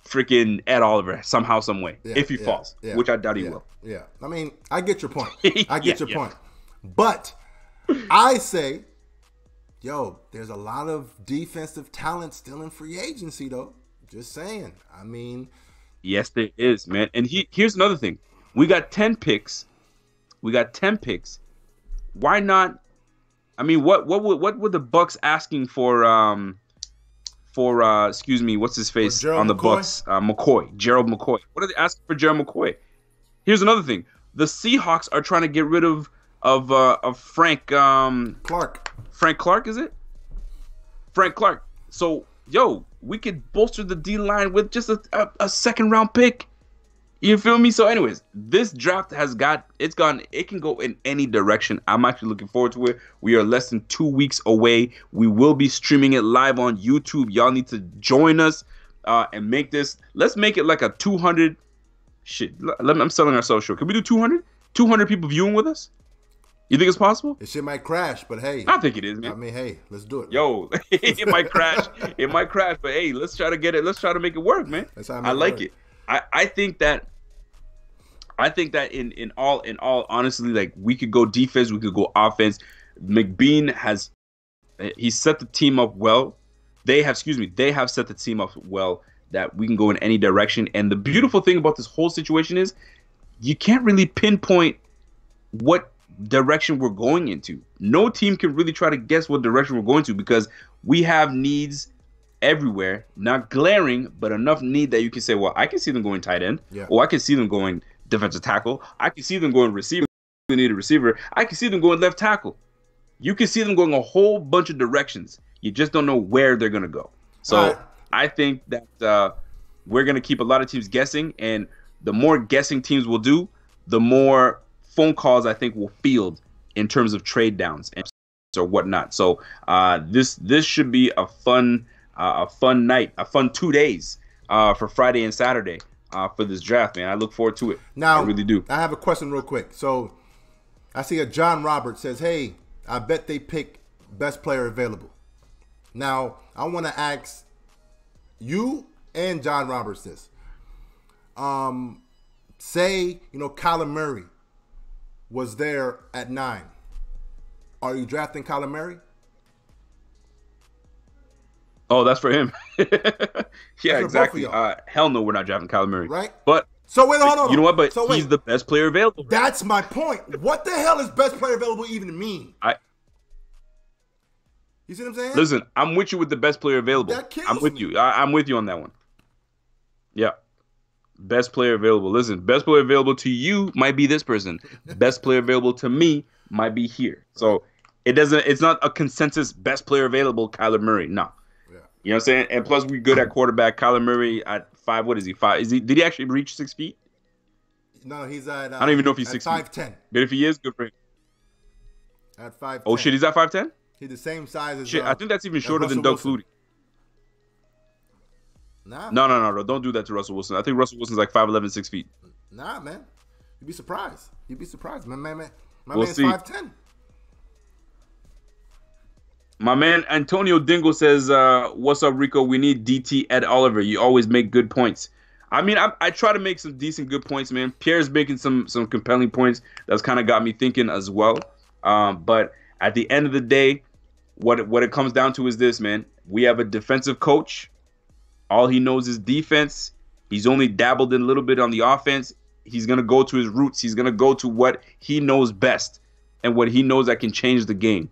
freaking Ed Oliver somehow, some way, if he falls, which I doubt he will. Yeah. I mean, I get your point. I get your point. But I say, there's a lot of defensive talent still in free agency, though. Just saying. I mean. Yes, there is, man. And here's another thing. We got 10 picks. Why not? I mean, what were the Bucks asking for excuse me, what's his face on the Bucks? Gerald McCoy. What are they asking for Gerald McCoy? Here's another thing. The Seahawks are trying to get rid of Frank Clark. Frank Clark, is it? Frank Clark. So, we could bolster the D line with just a second round pick. You feel me? So anyways, this draft it can go in any direction. I'm actually looking forward to it. We are less than 2 weeks away. We will be streaming it live on YouTube. Y'all need to join us and make this. Let's make it like a 200. I'm selling ourselves short. Can we do 200? 200 people viewing with us? You think it's possible? It shit might crash, but hey. I think it is, man. I mean, hey, let's do it. It might crash. It might crash, but hey, let's try to get it. Let's try to make it work, man. I like it. I think that in all honestly, like, we could go defense, we could go offense. McBean he set the team up well. They have set the team up well that we can go in any direction. And the beautiful thing about this whole situation is you can't really pinpoint what direction we're going into. No team can really try to guess what direction we're going to because we have needs everywhere, not glaring, but enough need that you can say, well, I can see them going tight end, or I can see them going defensive tackle. I can see them going receiver. They need a receiver. I can see them going left tackle. You can see them going a whole bunch of directions. You just don't know where they're going to go. So I think that we're going to keep a lot of teams guessing, and the more guessing teams will do, the more phone calls I think will field in terms of trade downs and or whatnot. So this should be a fun night, a fun 2 days for Friday and Saturday for this draft, man. I look forward to it. Now, I really do. I have a question real quick. So I see a John Roberts says, hey, I bet they pick best player available. Now, I want to ask you and John Roberts this. Say, Kyler Murray was there at 9. Are you drafting Kyler Murray? Oh, that's for him. Yeah, exactly. Hell no, we're not drafting Kyler Murray. Right? But so wait, hold on. You know what? But he's the best player available. That's my point. What the hell does best player available even mean? You see what I'm saying? Listen, I'm with you with the best player available. I'm with you. I'm with you on that one. Yeah. Best player available. Listen, best player available to you might be this person. Best player available to me might be here. So it's not a consensus best player available Kyler Murray. No. Yeah. You know what I'm saying? And plus we're good at quarterback. Kyler Murray at 5, what is he? 5? Did he actually reach 6 feet? No, he's at I don't even know if he's 6 feet. 5'10". But if he is, good for him. At 5'10". Oh shit, he's at 5'10"? He's the same size as shit, I think that's even shorter than Doug Flutie. Nah. No. Don't do that to Russell Wilson. I think Russell Wilson's like 5'11", 6 feet. Nah, man. You'd be surprised. My man's We'll 5'10". My man Antonio Dingle says, what's up, Rico? We need DT Ed Oliver. You always make good points. I mean, I try to make some decent good points, man. Pierre's making some compelling points. That's kind of got me thinking as well. But at the end of the day, what it comes down to is this, man. We have a defensive coach. All he knows is defense. He's only dabbled in a little bit on the offense. He's going to go to his roots. He's going to go to what he knows best and what he knows that can change the game.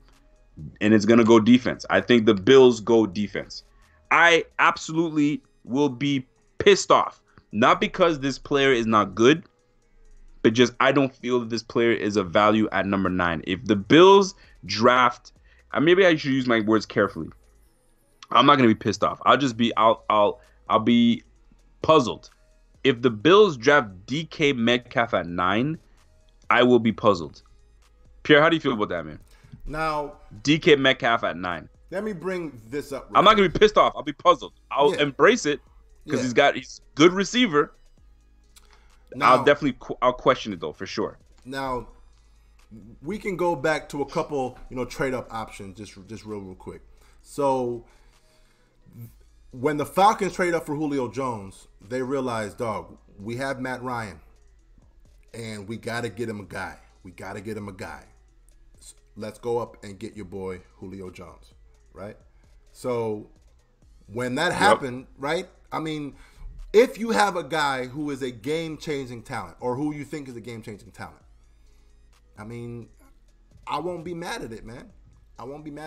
And it's going to go defense. I think the Bills go defense. I absolutely will be pissed off. Not because this player is not good, but just I don't feel that this player is a value at number 9. If the Bills draft, maybe I should use my words carefully. I'm not going to be pissed off. I'll be puzzled. If the Bills draft DK Metcalf at 9, I will be puzzled. Pierre, how do you feel about that, man? Now, DK Metcalf at 9. Let me bring this up. I'm not going to be pissed off. I'll be puzzled. I'll embrace it because he's good receiver. Now, I'll question it though, for sure. Now, we can go back to a couple, trade up options just real quick. So, when the Falcons trade up for Julio Jones, they realized, dog, we have Matt Ryan, and we got to get him a guy. Let's go up and get your boy Julio Jones, right? So, when that happened, right? I mean, if you have a guy who is a game-changing talent, or who you think is a game-changing talent, I mean, I won't be mad at it, man. I won't be mad.